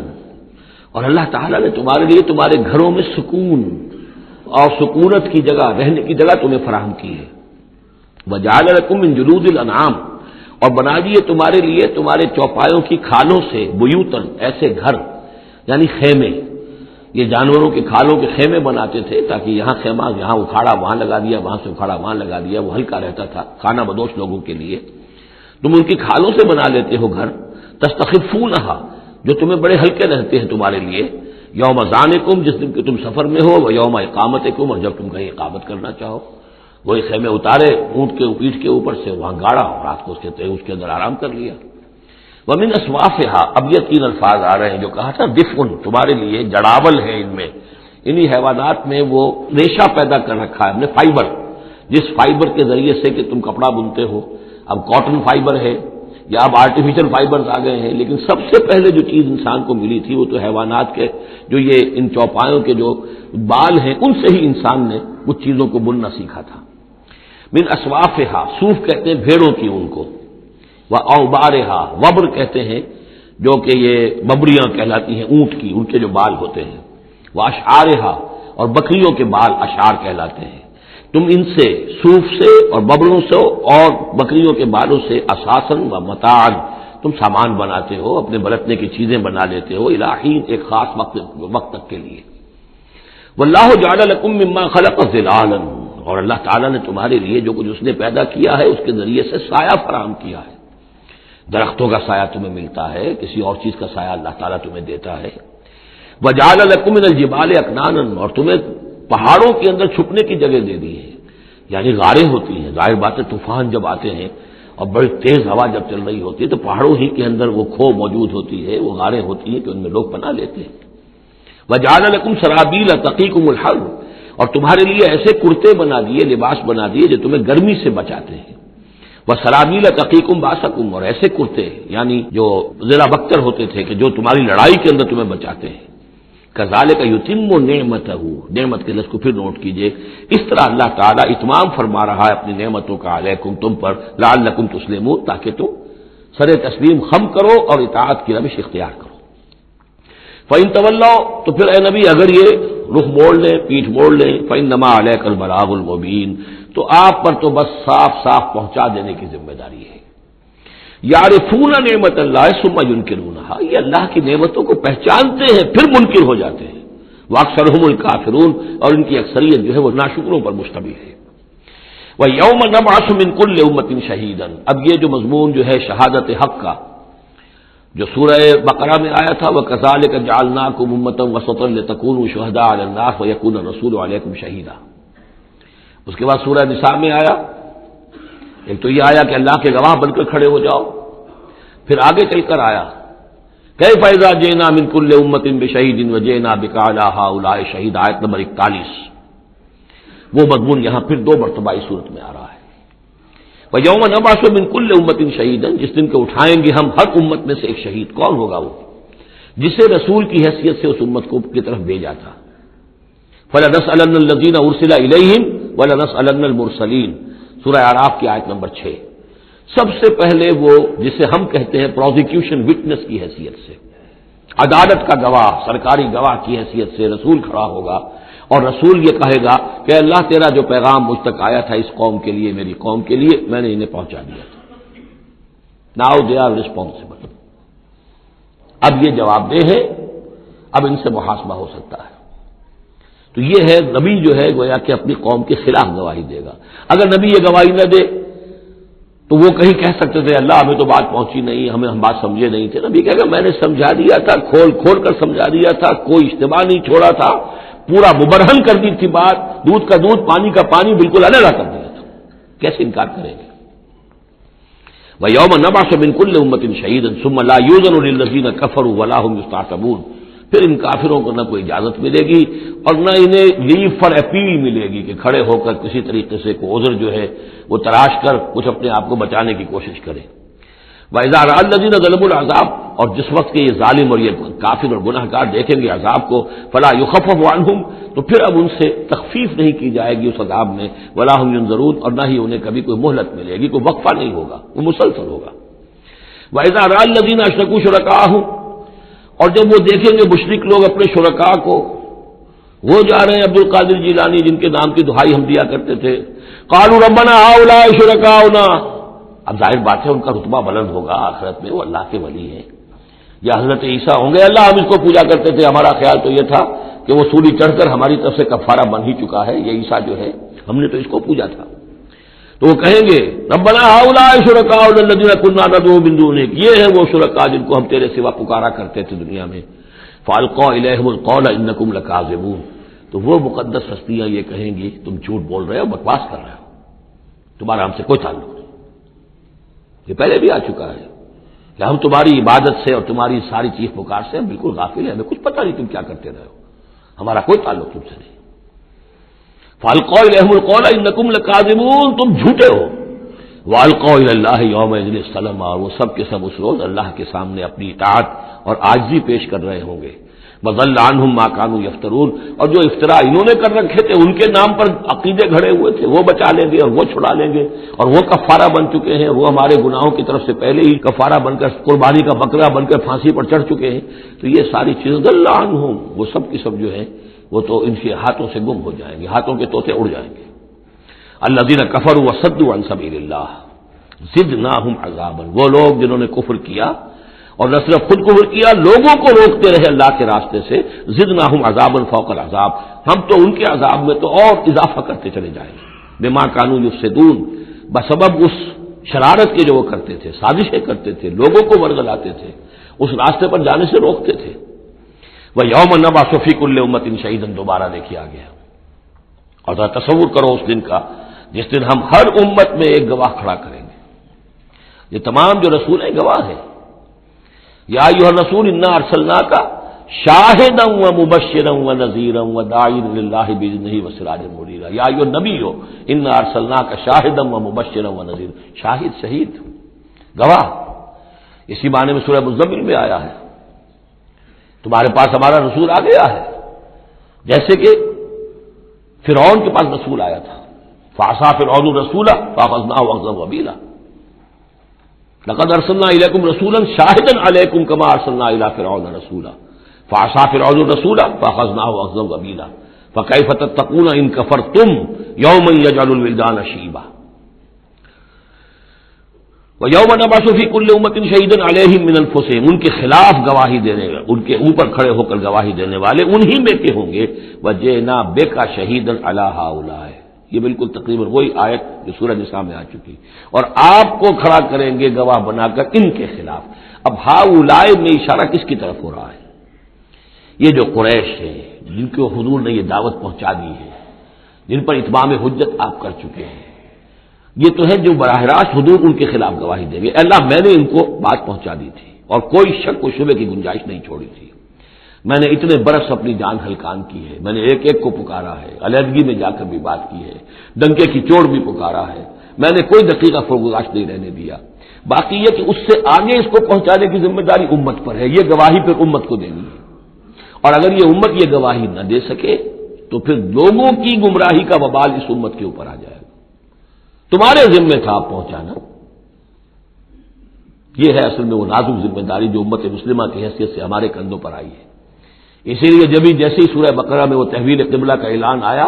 اور اللہ تعالیٰ نے تمہارے لیے تمہارے گھروں میں سکون اور سکونت کی جگہ، رہنے کی جگہ تمہیں فراہم کی ہے۔ وجعل لکم من جلود الانعام، اور بنا دیے تمہارے لیے تمہارے چوپایوں کی کھالوں سے بیوتن، ایسے گھر یعنی خیمے، یہ جانوروں کے کھالوں کے خیمے بناتے تھے تاکہ یہاں خیمہ، یہاں اکھاڑا وہاں لگا دیا، وہاں سے اکھاڑا وہاں لگا دیا، وہ ہلکا رہتا تھا کھانا بدوش لوگوں کے لیے۔ تم ان کی کھالوں سے بنا لیتے ہو گھر، تستخفونہا، جو تمہیں بڑے ہلکے رہتے ہیں تمہارے لیے، یوم ذانکم، جس دن کہ تم سفر میں ہو، و یوم اقامتکم، اور جب تم کہیں اقامت کرنا چاہو، وہی خیمے اتارے اونٹ کے پیٹھ کے اوپر سے، وہاں گاڑا، رات کو اس کے اندر آرام کر لیا۔ ومن اصوافہا، اب یہ تین الفاظ آ رہے ہیں جو کہا تھا دفن، تمہارے لیے جڑاول ہے ان میں، انہی حیوانات میں وہ ریشہ پیدا کر رکھا ہے ہم نے، فائبر، جس فائبر کے ذریعے سے کہ تم کپڑا بنتے ہو، اب کاٹن فائبر ہے یا اب آرٹیفیشل فائبرز آ گئے ہیں، لیکن سب سے پہلے جو چیز انسان کو ملی تھی وہ تو حیوانات کے جو یہ ان چوپایوں کے جو بال ہیں ان سے ہی انسان نے کچھ چیزوں کو بننا سیکھا تھا۔ من اصوافہا، صوف کہتے ہیں بھیڑوں کی اون کو، واوبارہا، وبر کہتے ہیں جو کہ یہ ببریاں کہلاتی ہیں اونٹ کی، ان کے جو بال ہوتے ہیں، واشعارہا، اور بکریوں کے بال اشعار کہلاتے ہیں۔ تم ان سے، صوف سے اور ببروں سے اور بکریوں کے بالوں سے، اساساً و متاعاً، تم سامان بناتے ہو، اپنے برتنے کی چیزیں بنا لیتے ہو، الہین، ایک خاص وقت تک کے لیے۔ واللہ جعل لکم مما خلق ظلالا، اور اللہ تعالیٰ نے تمہارے لیے جو کچھ اس نے پیدا کیا ہے اس کے ذریعے سے سایہ فراہم کیا ہے۔ درختوں کا سایہ تمہیں ملتا ہے، کسی اور چیز کا سایہ اللہ تعالیٰ تمہیں دیتا ہے۔ وَجَعَلَ لَكُم مِّنَ الْجِبَالِ أَكْنَانًا، اور تمہیں پہاڑوں کے اندر چھپنے کی جگہ دے دی ہے، یعنی غاریں ہوتی ہیں، ظاہر بات ہے طوفان جب آتے ہیں اور بڑی تیز ہوا جب چل رہی ہوتی ہے تو پہاڑوں ہی کے اندر وہ کھو موجود ہوتی ہے، وہ غاریں ہوتی ہیں کہ ان میں لوگ پناہ لیتے ہیں۔ وَجَعَلَ لَكُمْ سَرَابِيلَ تَقِيكُمُ الْحَرَّ، اور تمہارے لیے ایسے کرتے بنا دیے، لباس بنا دیے جو تمہیں گرمی سے بچاتے ہیں۔ وَسَرَابِيلَ تَقِيكُمْ بَأْسَكُمْ، اور ایسے کرتے یعنی جو ذرا بختر ہوتے تھے کہ جو تمہاری لڑائی کے اندر تمہیں بچاتے ہیں۔ کذالک یتم نعمتہ، نعمت کے لفظ کو پھر نوٹ کیجئے، اس طرح اللہ تعالیٰ اتمام فرما رہا ہے اپنی نعمتوں کا علیکم، تم پر، لعلکم تسلمون، تاکہ تم سر تسلیم خم کرو اور اطاعت کی روش اختیار کرو۔ فَإِن تَوَلَّوْا، تو پھر اے نبی اگر یہ رخ موڑ لیں، پیٹھ موڑ لیں، فَإِنَّمَا عَلَيْكَ الْبَلَاغُ الْمُبِينُ، تو آپ پر تو بس صاف صاف پہنچا دینے کی ذمہ داری ہے۔ یعرفون نعمت اللہ ثم ینکرونہا، یہ اللہ کی نعمتوں کو پہچانتے ہیں پھر منکر ہو جاتے ہیں۔ واکثرہم الکافرون، اور ان کی اکثریت جو ہے وہ ناشکروں پر مشتمل ہے۔ وَیَوْمَ نَبْعَثُ مِن كُلِّ أُمَّةٍ شَہِیدًا، اب یہ جو مضمون جو ہے شہادت حق کا جو سورہ بقرہ میں آیا تھا، وَكَذَلِكَ جَعَلْنَاكُمْ أُمَّةً وَسَطًا لِتَكُونُوا شُهَدَاءَ عَلَى النَّاسِ وَيَكُونَ الرَّسُولُ عَلَيْكُمْ شَهِيدًا۔ اس کے بعد سورہ نساء میں آیا، ایک تو یہ آیا کہ اللہ کے گواہ بن کر کھڑے ہو جاؤ، پھر آگے چل کر آیا کیف اذا جئنا من كل امة بشہید وجئنا بك على هؤلاء شہید، آیت نمبر 41۔ وہ مضمون یہاں پھر دو مرتبہ اس صورت میں آ رہا ہے۔ وَيَوْمَ نَبْعَثُ مِن كُلِّ أُمَّةٍ شَهِيدًا، جس دن کو اٹھائیں گے ہم ہر امت میں سے ایک شہید۔ کون ہوگا وہ؟ جسے رسول کی حیثیت سے اس امت کو کی طرف بھیجا تھا۔ فَلَنَسْأَلَنَّ الَّذِينَ أُرْسِلَ إِلَيْهِمْ وَلَنَسْأَلَنَّ الْمُرْسَلِينَ، سورہ اعراف کی آیت نمبر 6۔ سب سے پہلے وہ جسے ہم کہتے ہیں پروزیکیوشن وٹنس کی حیثیت سے، عدالت کا گواہ، سرکاری گواہ کی حیثیت سے رسول کھڑا ہوگا، اور رسول یہ کہے گا کہ اللہ تیرا جو پیغام مجھ تک آیا تھا اس قوم کے لیے، میری قوم کے لیے، میں نے انہیں پہنچا دیا تھا۔ ناؤ دے آر ریسپانسبل، اب یہ جواب دہ ہے، اب ان سے محاسبہ ہو سکتا ہے۔ تو یہ ہے نبی جو ہے گویا کہ اپنی قوم کے خلاف گواہی دے گا۔ اگر نبی یہ گواہی نہ دے تو وہ کہیں کہہ سکتے تھے اللہ ہمیں تو بات پہنچی نہیں، ہم بات سمجھے نہیں تھے۔ نبی کہے گا میں نے سمجھا دیا تھا، کھول کھول کر سمجھا دیا تھا، کوئی اجتماع نہیں چھوڑا تھا، پورا مبرہن کر دی تھی بات، دودھ کا دودھ پانی کا پانی بالکل علیحدہ کر دیا تھا، کیسے انکار کریں گے؟ وَيَوْمَ نَبْعَثُ مِن كُلِّ أُمَّةٍ شَهِيدًا ثُمَّ لَا يُؤْذَنُ لِلَّذِينَ كَفَرُوا وَلَا هُمْ يُسْتَعْتَبُونَ، پھر ان کافروں کو نہ کوئی اجازت ملے گی اور نہ انہیں لیو فار اپیل ملے گی کہ کھڑے ہو کر کسی طریقے سے کوئی عذر جو ہے وہ تراش کر کچھ اپنے آپ کو بچانے کی کوشش کرے۔ وَإِذَا رَأَى الَّذِينَ ظَلَمُوا الْعَذَابَ، اور جس وقت کہ یہ ظالم اور یہ کافر اور گناہ گار دیکھیں گے عذاب کو، فَلَا يُخَفَّفُ عَنْهُمْ، تو پھر اب ان سے تخفیف نہیں کی جائے گی اس عذاب میں، وَلَا هُمْ يُنظَرُونَ، اور نہ ہی انہیں کبھی کوئی مہلت ملے گی، کوئی وقفہ نہیں ہوگا، وہ مسلسل ہوگا۔ وَإِذَا رَأَى الَّذِينَ أَشْرَكُوا شُرَكَاءَهُمْ، اور جب وہ دیکھیں گے مشرک لوگ اپنے شرکاء کو، وہ جا رہے ہیں عبد القادر جیلانی جن کے نام کی دہائی ہم دیا کرتے تھے، قالوا ربنا هؤلاء شركاؤنا، اب ظاہر بات ہے ان کا رتبہ بلند ہوگا آخرت میں، وہ اللہ کے ولی ہیں، یا حضرت عیسیٰ ہوں گے، اللہ ہم اس کو پوجا کرتے تھے، ہمارا خیال تو یہ تھا کہ وہ سولی چڑھ کر ہماری طرف سے کفارہ بن ہی چکا ہے، یہ عیسیٰ جو ہے ہم نے تو اس کو پوجا تھا۔ تو وہ کہیں گے ربنا هؤلاء شركاؤنا الذين كنا ندعو من دونك، یہ ہے وہ شرکاء جن کو ہم تیرے سوا پکارا کرتے تھے دنیا میں، فالقوا الیہم القول انکم لکاذبون، تو وہ مقدس ہستیاں یہ کہیں گی تم جھوٹ بول رہے ہو، بکواس کر رہے ہو، تمہارا ہم سے کوئی تعلق نہیں۔ یہ پہلے بھی آ چکا ہے کہ ہم تمہاری عبادت سے اور تمہاری ساری چیخ پکار سے ہم بالکل غافل ہیں، ہمیں کچھ پتہ نہیں تم کیا کرتے رہے ہو، ہمارا کوئی تعلق تم سے نہیں۔ فالقوا الیہم القول انکم لکاذبون، تم جھوٹے ہو۔ والقوا الی اللہ یومئذ السلام، اور وہ سب کے سب اس روز اللہ کے سامنے اپنی اطاعت اور عاجزی پیش کر رہے ہوں گے۔ وضل عنہم ما كانوا یفترون، اور جو افطرا انہوں نے کر رکھے تھے، ان کے نام پر عقیدے گھڑے ہوئے تھے، وہ بچا لیں گے اور وہ چھڑا لیں گے، اور وہ کفارہ بن چکے ہیں، وہ ہمارے گناہوں کی طرف سے پہلے ہی کفارہ بن کر قربانی کا بکرا بن کر پھانسی پر چڑھ چکے ہیں۔ تو یہ ساری چیزیں ضل عنہم، وہ سب کی سب جو ہیں وہ تو ان کے ہاتھوں سے گم ہو جائیں گے، ہاتھوں کے طوطے اڑ جائیں گے۔ الذین کفروا وصدوا عن سبیل اللہ زدناہم عذابا، وہ لوگ جنہوں نے کفر کیا اور نہ صرف خود کفر کیا، لوگوں کو روکتے رہے اللہ کے راستے سے، زدناہم عذابا فوق العذاب، ہم تو ان کے عذاب میں تو اور اضافہ کرتے چلے جائیں گے، بما کانوا یفسدون، بسبب اس شرارت کے جو وہ کرتے تھے، سازشیں کرتے تھے، لوگوں کو ورگلاتے تھے، اس راستے پر جانے سے روکتے تھے۔ وہ یوم نبعث فی کل امۃ شہیدا دوبارہ دیکھیے آ گیا، اور ذرا تصور کرو اس دن کا جس دن ہم ہر امت میں ایک گواہ کھڑا کریں گے۔ یہ تمام جو رسول ہیں گواہ ہیں۔ یا ایھا الرسول انا ارسلناک شاہدا ومبشرا ونذیرا وداعیا الی اللہ باذنہ وسراجا منیرا۔ یا ایھا النبی انا ارسلناک شاہدا ومبشرا ونذیرا، شاہد شہید گواہ، اسی معنی میں سورہ مزمل میں آیا ہے، تمہارے پاس ہمارا رسول آ گیا ہے، جیسے کہ فرعون کے پاس رسول آیا تھا، فعصى فرعون الرسول فاخذناه اخذا وبيلا، لقد ارسلنا الیکم رسولا شاہدا علیکم کما ارسلنا الی فرعون رسولا فعصى فرعون الرسول فاخذناه اخذا وبيلا فكيف تتقون ان كفرتم يوما يجعل الولدان شيبا وَيَوْمَ نَبْعَثُ فِي كُلِّ أُمَّةٍ شَهِيدًا عَلَيْهِمْ مِنْ أَنفُسِهِمْ، ان کے خلاف گواہی دینے، ان کے اوپر کھڑے ہو کر گواہی دینے والے انہی میں کے ہوں گے۔ وَجِئْنَا بِكَ شَهِيدًا عَلَىٰ هَٰؤُلَاءِ، یہ بالکل تقریباً وہی آیت جو سورہ نساء میں آ چکی، اور آپ کو کھڑا کریں گے گواہ بنا کر ان کے خلاف۔ اب ہؤلاء میں اشارہ کس کی طرف ہو رہا ہے؟ یہ جو قریش ہے، جن کو حضور نے یہ دعوت پہنچا دی ہے، جن پر اتمام حجت آپ کر چکے ہیں، یہ تو ہے جو براہ راست حضور ان کے خلاف گواہی دیں گے، اللہ میں نے ان کو بات پہنچا دی تھی اور کوئی شک و شبے کی گنجائش نہیں چھوڑی تھی، میں نے اتنے برس اپنی جان ہلکان کی ہے، میں نے ایک ایک کو پکارا ہے، علیحدگی میں جا کر بھی بات کی ہے، ڈنکے کی چوٹ بھی پکارا ہے، میں نے کوئی دقیقہ فرگزاش نہیں رہنے دیا۔ باقی یہ کہ اس سے آگے اس کو پہنچانے کی ذمہ داری امت پر ہے، یہ گواہی پھر امت کو دینی ہے، اور اگر یہ امت یہ گواہی نہ دے سکے تو پھر لوگوں کی گمراہی کا وبال اس امت کے اوپر آ جائے گا۔ تمہارے ذمہ تھا آپ پہنچانا، یہ ہے اصل میں وہ نازک ذمہ داری جو امت مسلمہ کی حیثیت سے ہمارے کندھوں پر آئی ہے۔ اسی لیے جیسے ہی سورہ بقرہ میں وہ تحویل قبلہ کا اعلان آیا،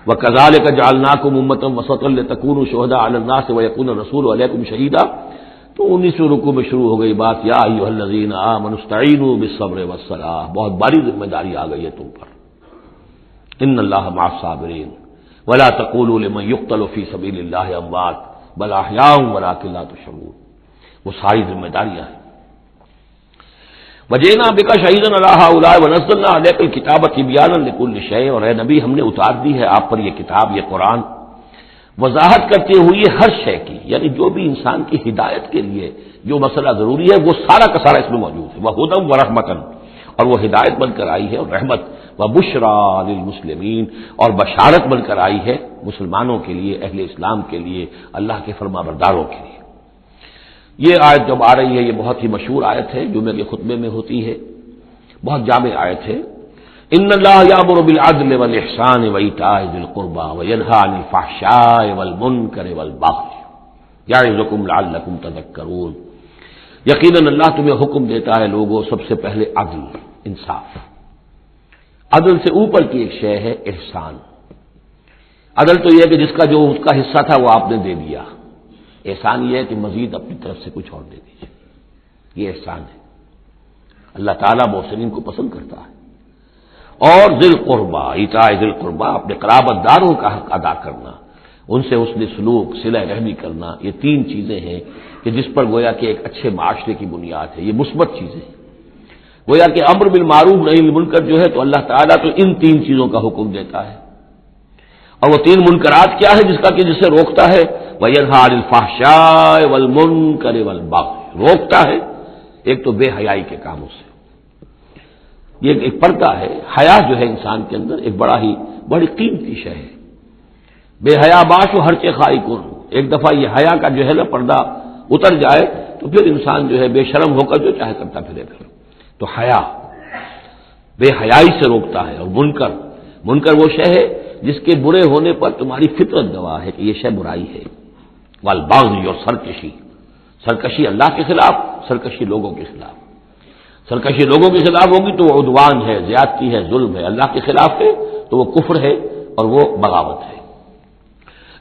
وَكَذَلِكَ جَعَلْنَاكُمْ أُمَّةً وَسَطًا لِتَكُونُوا شُهَدَاءَ عَلَى النَّاسِ وَيَكُونَ الرَّسُولُ عَلَيْكُمْ شَهِيدًا، تو 19ویں رکوع میں شروع ہو گئی بات، یا ایھا الذین آمنوا استعینوا بالصبر والصلاۃ، بہت بڑی ذمہ داری آ گئی ہے تم پر، ان اللہ مع الصابرین ولا تقولوا لمن يقتل في سبيل الله اموات بل احياء ولكن لا تشعرون، وہ ساری ذمہ داریاں ہیں۔ وجئنا بك شهيدا على هؤلاء ونزلنا عليك الكتاب تبيانا لكل شيء، اور اے نبی ہم نے اتار دی ہے آپ پر یہ کتاب، یہ قرآن، وضاحت کرتے ہوئے ہر شے کی، یعنی جو بھی انسان کی ہدایت کے لیے جو مسئلہ ضروری ہے وہ سارا کا سارا اس میں موجود ہے، وہدی ورحمۃ، اور وہ ہدایت بن کر آئی ہے اور رحمت، وبشریٰ للمسلمین، اور بشارت بن کر آئی ہے مسلمانوں کے لیے، اہل اسلام کے لیے، اللہ کے فرما برداروں کے لیے۔ یہ آیت جب آ رہی ہے یہ بہت ہی مشہور آیت ہے، جمعے کے خطبے میں ہوتی ہے، بہت جامع آیت ہے۔ ان اللہ یامر بالعدل والاحسان وایتاء ذی القربى وینھیٰ عن الفحشاء والمنکر والبغی یعظکم لعلکم تذکرون، یقیناً اللہ تمہیں حکم دیتا ہے لوگوں سب سے پہلے عدل، انصاف۔ عدل سے اوپر کی ایک شے ہے احسان۔ عدل تو یہ ہے کہ جس کا جو اس کا حصہ تھا وہ آپ نے دے دیا، احسان یہ ہے کہ مزید اپنی طرف سے کچھ اور دے دیجیے، یہ احسان ہے۔ اللہ تعالیٰ محسنین کو پسند کرتا ہے۔ اور ذی القربیٰ، ایتاء ذی القربیٰ، اپنے قرابت داروں کا حق ادا کرنا، ان سے حسن سلوک، صلہ رحمی کرنا، یہ تین چیزیں ہیں کہ جس پر گویا کہ ایک اچھے معاشرے کی بنیاد ہے، یہ مثبت چیزیں ہیں۔ گویا کہ امر بالمعروف نہی عن المنکر جو ہے تو اللہ تعالیٰ تو ان تین چیزوں کا حکم دیتا ہے، اور وہ تین منکرات کیا ہے جس کا کہ جسے روکتا ہے، وَيَنْهَىٰ عَنِ الْفَحْشَاءِ وَالْمُنکَرِ وَالْبَغْيِ، روکتا ہے ایک تو بے حیائی کے کاموں سے، یہ ایک پردہ ہے، حیا جو ہے انسان کے اندر ایک بڑی قیمتی شے ہے، بے حیا باش و ہر چے خائی کن، ایک دفعہ یہ حیا کا جو ہے نا پردہ اتر جائے تو پھر انسان جو ہے بے شرم ہو کر جو چاہے کرتا پھرے پھر، تو حیا بے حیائی سے روکتا ہے۔ اور منکر وہ شے ہے جس کے برے ہونے پر تمہاری فطرت گواہ ہے کہ یہ شے برائی ہے۔ والبغی، اور سرکشی اللہ کے خلاف، سرکشی لوگوں کے خلاف، سرکشی لوگوں کے خلاف ہوگی تو وہ عدوان ہے، زیادتی ہے، ظلم ہے، اللہ کے خلاف ہے تو وہ کفر ہے اور وہ بغاوت ہے۔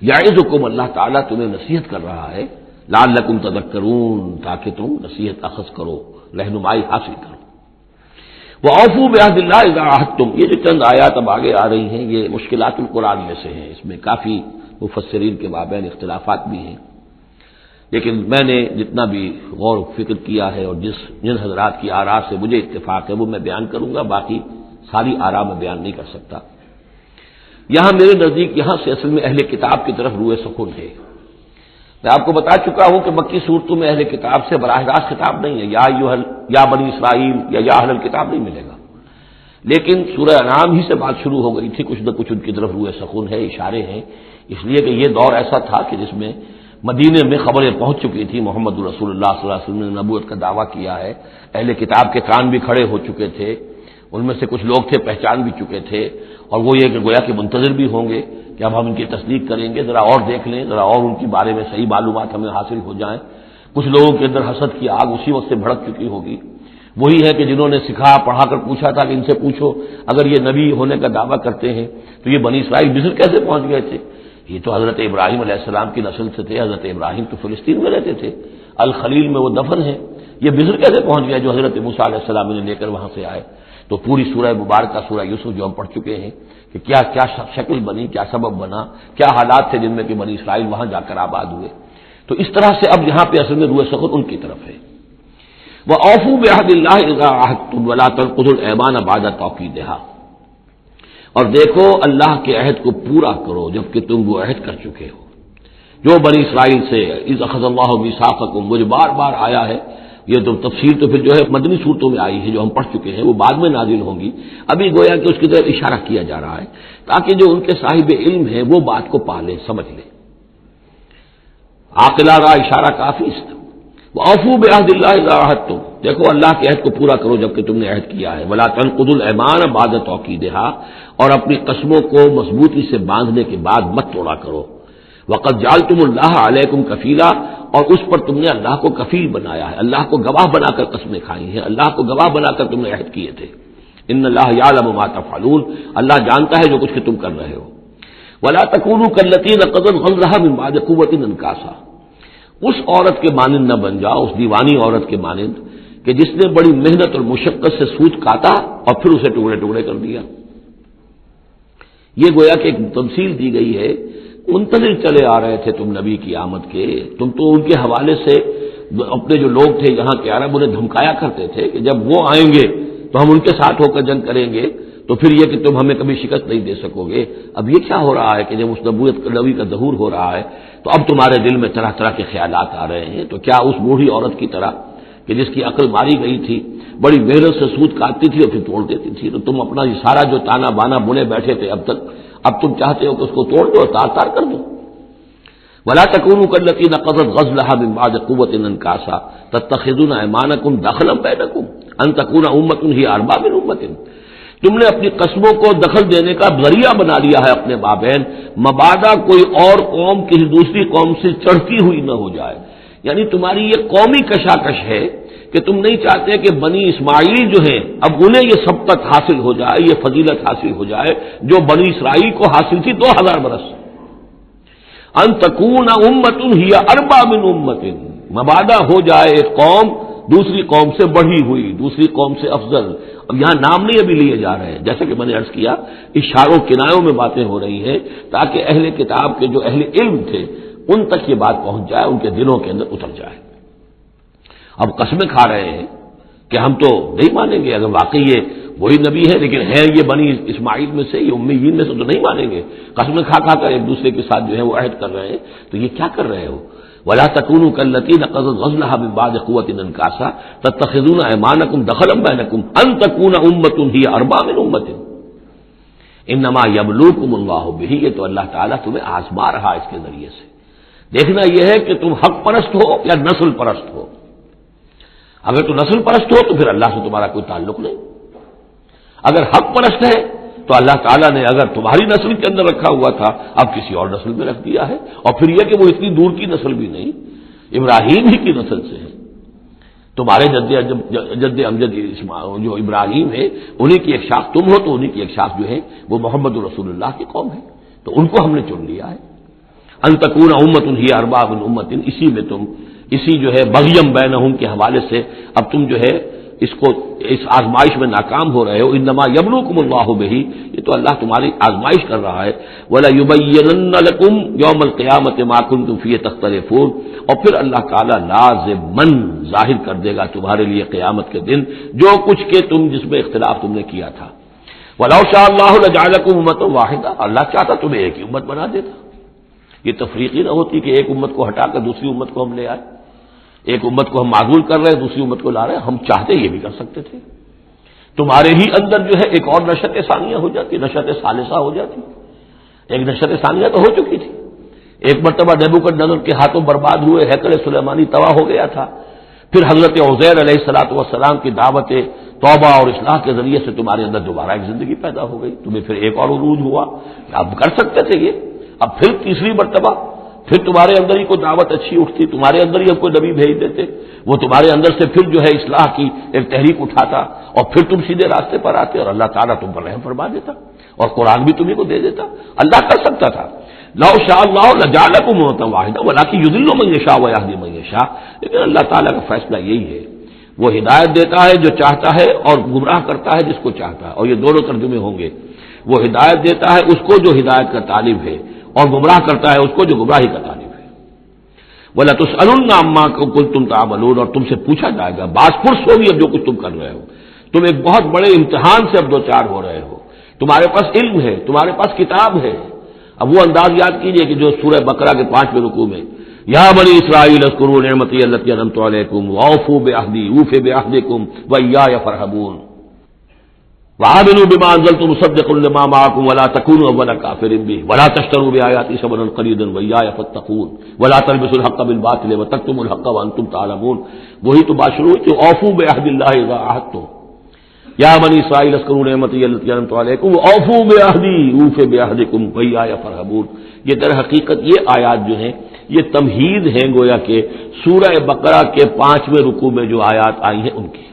یعظکم، اللہ تعالیٰ تمہیں نصیحت کر رہا ہے، لعلکم تذکرون، تاکہ تم نصیحت اخذ کرو، رہنمائی حاصل کرو۔ وَأَوْفُوا بِعَهْدِ اللَّهِ إِذَا عَاهَدتُّمْ، یہ جو چند آیات اب آگے آ رہی ہیں یہ مشکلات القرآن میں سے ہیں، اس میں کافی مفسرین کے مابین اختلافات بھی ہیں، لیکن میں نے جتنا بھی غور و فکر کیا ہے اور جن حضرات کی آراء سے مجھے اتفاق ہے وہ میں بیان کروں گا، باقی ساری آراء میں بیان نہیں کر سکتا۔ یہاں میرے نزدیک یہاں سے اصل میں اہل کتاب کی طرف روئے سکون ہے۔ میں آپ کو بتا چکا ہوں کہ مکی صورتوں میں اہل کتاب سے براہ راست خطاب نہیں ہے، یا بنی اسرائیل یا اہل کتاب نہیں ملے گا، لیکن سورہ انعام ہی سے بات شروع ہو گئی تھی، کچھ نہ کچھ ان کی طرف روئے سکون ہے، اشارے ہیں، اس لیے کہ یہ دور ایسا تھا کہ جس میں مدینے میں خبریں پہنچ چکی تھی، محمد رسول اللہ صلی اللہ علیہ وسلم نے نبوت کا دعویٰ کیا ہے، اہل کتاب کے کان بھی کھڑے ہو چکے تھے، ان میں سے کچھ لوگ تھے پہچان بھی چکے تھے، اور وہ یہ کہ گویا کہ منتظر بھی ہوں گے کہ اب ہم ان کی تصدیق کریں گے، ذرا اور دیکھ لیں، ذرا اور ان کے بارے میں صحیح معلومات ہمیں حاصل ہو جائیں۔ کچھ لوگوں کے اندر حسد کی آگ اسی وقت سے بھڑک چکی ہوگی، وہی ہے کہ جنہوں نے سکھا پڑھا کر پوچھا تھا کہ ان سے پوچھو اگر یہ نبی ہونے کا دعویٰ کرتے ہیں تو یہ بنی اسرائیل مصر کیسے پہنچ گئے تھے؟ یہ تو حضرت ابراہیم علیہ السلام کی نسل سے تھے، حضرت ابراہیم تو فلسطین میں رہتے تھے، الخلیل میں وہ دفن ہیں، یہ مصر کیسے پہنچ گیا جو حضرت موسیٰ علیہ السلام نے لے کر وہاں سے آئے؟ تو پوری سورہ مبارکہ سورہ یوسف جو ہم پڑھ چکے ہیں کہ کیا کیا شکل بنی، کیا سبب بنا، کیا حالات تھے جن میں کہ بنی اسرائیل وہاں جا کر آباد ہوئے۔ تو اس طرح سے اب یہاں پہ اصل میں روئے سخن ان کی طرف ہے۔ وَأَوْفُوا بِعَهْدِ اللَّهِ إِذَا عَاهَدتُّمْ وَلَا تَنقُضُوا الْأَيْمَانَ بَعْدَ تَوْكِيدِهَا، اور دیکھو اللہ کے عہد کو پورا کرو جبکہ تم وہ عہد کر چکے ہو جو بنی اسرائیل سے اذ اخذ اللہ میثاقکم، وہ جو بار بار آیا ہے، یہ تو تفسیر تو پھر جو ہے مدنی صورتوں میں آئی ہے جو ہم پڑھ چکے ہیں، وہ بعد میں نازل ہوں گی، ابھی گویا کہ اس کی طرف اشارہ کیا جا رہا ہے تاکہ جو ان کے صاحب علم ہیں وہ بات کو پا لیں، سمجھ لیں۔ عاقلہ را اشارہ کافی ہے۔ وَأَوْفُوا بِعَهْدِ اللَّهِ إِذَا عَاهَدتُّمْ، دیکھو اللہ کے عہد کو پورا کرو جبکہ تم نے عہد کیا ہے۔ وَلَا تَنقُضُوا الْأَيْمَانَ بَعْدَ تَوْكِيدِهَا، اور اپنی قسموں کو مضبوطی سے باندھنے کے بعد مت توڑا کرو۔ وَقَدْ جَعَلْتُمُ اللَّهَ عَلَيْكُمْ كَفِيلًا، اور اس پر تم نے اللہ کو کفیل بنایا ہے، اللہ کو گواہ بنا کر قسمیں کھائی ہیں، اللہ کو گواہ بنا کر تم نے عہد کیے تھے۔ ان اللہ یعلم ما تفعلون، اللہ جانتا ہے جو کچھ کہ تم کر رہے ہو۔ وَلَا تَكُونُوا كَالَّتِي نَقَضَتْ غَزْلَهَا مِن بَعْدِ قُوَّةٍ أَنْكَاثًا، اس عورت کے مانند نہ بن جاؤ، اس دیوانی عورت کے مانند کہ جس نے بڑی محنت اور مشقت سے سوت کاٹا اور پھر اسے ٹکڑے ٹکڑے کر دیا۔ یہ گویا کہ ایک تمثیل دی گئی ہے، منتظر چلے آ رہے تھے تم نبی کی آمد کے، تم تو ان کے حوالے سے اپنے جو لوگ تھے یہاں کے عرب انہیں دھمکایا کرتے تھے کہ جب وہ آئیں گے تو ہم ان کے ساتھ ہو کر جنگ کریں گے، تو پھر یہ کہ تم ہمیں کبھی شکست نہیں دے سکو گے۔ اب یہ کیا ہو رہا ہے کہ جب اس نبی کا ظہور ہو رہا ہے تو اب تمہارے دل میں طرح طرح کے خیالات آ رہے ہیں، تو کیا اس بوڑھی عورت کی طرح کہ جس کی عقل ماری گئی تھی، بڑی محنت سے سود کاٹتی تھی اور پھر توڑ دیتی تھی، تو تم اپنا یہ سارا جو تانا بانا بنے بیٹھے تھے اب تک، اب تم چاہتے ہو کہ اس کو توڑ دو، تار تار کر دو۔ وَلَا تَكُونُوا كَالَّتِي نَقَضَتْ غَزْلَهَا مِن بَعْدِ قُوَّةٍ أَنْكَاثًا تَتَّخِذُونَ أَيْمَانَكُمْ دَخْلًا بَيْنَكُمْ أَن تَكُونَ أُمَّةٌ هِيَ أَرْبَىٰ مِنْ أُمَّةٍ، تم نے اپنی قسموں کو دخل دینے کا ذریعہ بنا لیا ہے اپنے مابین، مبادا کوئی اور قوم کسی دوسری قوم سے چڑھتی ہوئی نہ ہو جائے۔ یعنی تمہاری یہ قومی کشاکش ہے کہ تم نہیں چاہتے کہ بنی اسماعیل جو ہیں اب انہیں یہ سبقت حاصل ہو جائے، یہ فضیلت حاصل ہو جائے جو بنی اسرائیل کو حاصل تھی 2000 برس۔ ان تکون امۃ ہی اربع من امۃ، مبادا ہو جائے ایک قوم دوسری قوم سے بڑھی ہوئی، دوسری قوم سے افضل۔ اب یہاں نام نہیں ابھی لیے جا رہے ہیں، جیسا کہ میں نے عرض کیا اشاروں کنایوں میں باتیں ہو رہی ہیں تاکہ اہل کتاب کے جو اہل علم تھے ان تک یہ بات پہنچ جائے، ان کے دلوں کے اندر اتر جائے۔ اب قسمیں کھا رہے ہیں کہ ہم تو نہیں مانیں گے، اگر واقعی یہ وہی نبی ہے لیکن ہے یہ بنی اسماعیل میں سے، یہ امیین میں سے، تو نہیں مانیں گے۔ قسمیں کھا کھا کر ایک دوسرے کے ساتھ جو ہے وہ عہد کر رہے ہیں، تو یہ کیا کر رہے ہو؟ وَلَا تَكُونُوا كَالَّتِي نَقَضَتْ غَزْلَهَا مِن بَعْدِ قُوَّةٍ أَنْكَاثًا تَتَّخِذُونَ أَيْمَانَكُمْ دَخْلًا بَيْنَكُمْ أَن تَكُونَ أُمَّةٌ هِيَ أَرْبَىٰ مِنْ أُمَّةٍ إِنَّمَا يَبْلُوكُمُ اللَّهُ بِهِ، یہ تو اللہ تعالیٰ تمہیں آزما رہا اس کے ذریعے سے۔ دیکھنا یہ ہے کہ تم حق پرست ہو یا نسل پرست ہو۔ اگر تو نسل پرست ہو تو پھر اللہ سے تمہارا کوئی تعلق نہیں، اگر حق پرست ہے تو اللہ تعالیٰ نے اگر تمہاری نسل کے اندر رکھا ہوا تھا اب کسی اور نسل میں رکھ دیا ہے، اور پھر یہ کہ وہ اتنی دور کی نسل بھی نہیں، ابراہیم ہی کی نسل سے ہے۔ تمہارے جد امجد جو ابراہیم ہے انہی کی ایک شاخ تم ہو، تو انہی کی ایک شاخ جو ہے وہ محمد رسول اللہ کی قوم ہے، تو ان کو ہم نے چن لیا ہے۔ ان تکون امۃ ہی اربع من امۃ، اسی میں تم اسی جو ہے بغیم بینہم کے حوالے سے اب تم جو ہے اس آزمائش میں ناکام ہو رہے ہو، انما یبلوکم اللہ بہ، یہ تو اللہ تمہاری آزمائش کر رہا ہے، وَلَيُبَيِّنَنَّ لَكُمْ يَوْمَ الْقِيَامَةِ مَا كُنتُمْ فِيهِ تَخْتَلِفُونَ، اور پھر اللہ تعالیٰ لازماً ظاہر کر دے گا تمہارے لیے قیامت کے دن جو کچھ کہ تم جس میں اختلاف تم نے کیا تھا۔ وَلَوْ شَاءَ اللَّهُ لَجَعَلَكُمْ أُمَّةً وَاحِدَةً، اللہ چاہتا تمہیں ایک ہی امت بنا دیتا، یہ تفریقی نہ ہوتی کہ ایک امت کو ہٹا کر دوسری امت کو ہم لے آئے، ایک امت کو ہم معزول کر رہے ہیں دوسری امت کو لا رہے ہیں، ہم چاہتے یہ بھی کر سکتے تھے، تمہارے ہی اندر جو ہے ایک اور نشأت ثانیہ ہو جاتی، نشأت ثالثہ ہو جاتی، ایک نشأت ثانیہ تو ہو چکی تھی، ایک مرتبہ نیبوکدنضر کے ہاتھوں برباد ہوئے ہیکل سلیمانی تباہ ہو گیا تھا، پھر حضرت عزیر علیہ الصلوۃ والسلام کی دعوت توبہ اور اصلاح کے ذریعے سے تمہارے اندر دوبارہ ایک زندگی پیدا ہو گئی، تمہیں پھر ایک اور عروج ہوا، اب کر سکتے تھے یہ، اب پھر تیسری مرتبہ پھر تمہارے اندر ہی کوئی دعوت اچھی اٹھتی، تمہارے اندر ہی اب کوئی نبی بھیج دیتے، وہ تمہارے اندر سے پھر جو ہے اصلاح کی ایک تحریک اٹھاتا اور پھر تم سیدھے راستے پر آتے اور اللہ تعالیٰ تم پر رحم فرما دیتا اور قرآن بھی تمہیں کو دے دیتا، اللہ کر سکتا تھا۔ لو شاء اللہ لجعلکم امۃ واحدہ ولکن یضل من یشاء ویہدی من یشاء، لیکن اللہ تعالیٰ کا فیصلہ یہی ہے، وہ ہدایت دیتا ہے جو چاہتا ہے اور گمراہ کرتا ہے جس کو چاہتا ہے، اور یہ دونوں ترجمے ہوں گے، وہ ہدایت دیتا ہے اس کو جو ہدایت کا طالب ہے اور گمراہ کرتا ہے اس کو جو گمراہی کا طالب ہے۔ وَلَتُسْأَلُنَّ عَمَّا كُنتُمْ تَعْمَلُونَ، اور تم سے پوچھا جائے گا، باز پرس ہوگی اب جو کچھ تم کر رہے ہو، تم ایک بہت بڑے امتحان سے اب دو چار ہو رہے ہو، تمہارے پاس علم ہے، تمہارے پاس کتاب ہے، اب وہ انداز یاد کیجئے کہ جو سورہ بقرہ کے 5ویں رکوع میں یا بنی اسرائیل اذکروا نعمتی التی انعمت علیکم واوفوا بعہدی اوف بعہدکم وایای فارہبون وآمنوا بما انزلت مصدقا لما معکم ولا تکونوا اول کافر به ولا تشتروا بآیاتی ثمنا قلیلا وایای فاتقون ولا تلبسوا الحق بالباطل وتکتموا الحق وانتم تعلمون، وہی تو بات شروع ہوئی کہ اوفوا بعہد اللہ اذا عاہدتم، یا بنی اسرائیل اذکروا نعمتی التی انعمت علیکم واوفوا بعہدی اوف بعہدکم وایای فارہبون۔ یہ در حقیقت یہ آیات جو ہیں یہ تمہید ہیں گویا کہ سورہ بقرہ کے 5ویں رکوع میں جو آیات آئی ہیں ان کی۔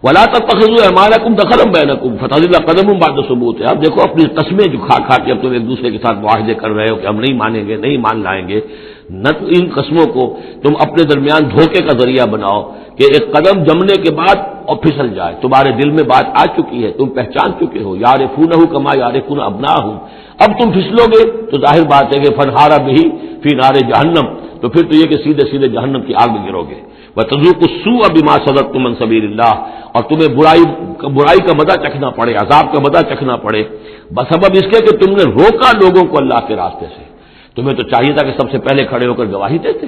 وَلَا تَتَّخِذُوا أَيْمَانَكُمْ دَخَلًا بَيْنَكُمْ فَتَزِلَّ قَدَمٌ بَعْدَ ثُبُوتِهَا، اب دیکھو اپنی قسمیں جو کھا کھا کے اب تم ایک دوسرے کے ساتھ معاہدے کر رہے ہو کہ ہم نہیں مانیں گے، نہیں مان لائیں گے، نہ ان قسموں کو تم اپنے درمیان دھوکے کا ذریعہ بناؤ کہ ایک قدم جمنے کے بعد اور پھسل جائے، تمہارے دل میں بات آ چکی ہے، تم پہچان چکے ہو، یعرفونہ کما یعرفون ابناہم، اب تم پھسلو گے تو ظاہر بات ہے کہ فنہارا بہی فی نار جہنم، تو پھر تو یہ کہ سیدھے سیدھے جہنم کی آگ میں گرو گے، وَتَذُوقُوا السُّوءَ بِمَا صَدَدتُّمْ عَنْ سَبِيلِ اللَّهِ، اور تمہیں برائی کا مزہ چکھنا پڑے، عذاب کا مزہ چکھنا پڑے بسبب اس کے کہ تم نے روکا لوگوں کو اللہ کے راستے سے، تمہیں تو چاہیے تھا کہ سب سے پہلے کھڑے ہو کر گواہی دیتے۔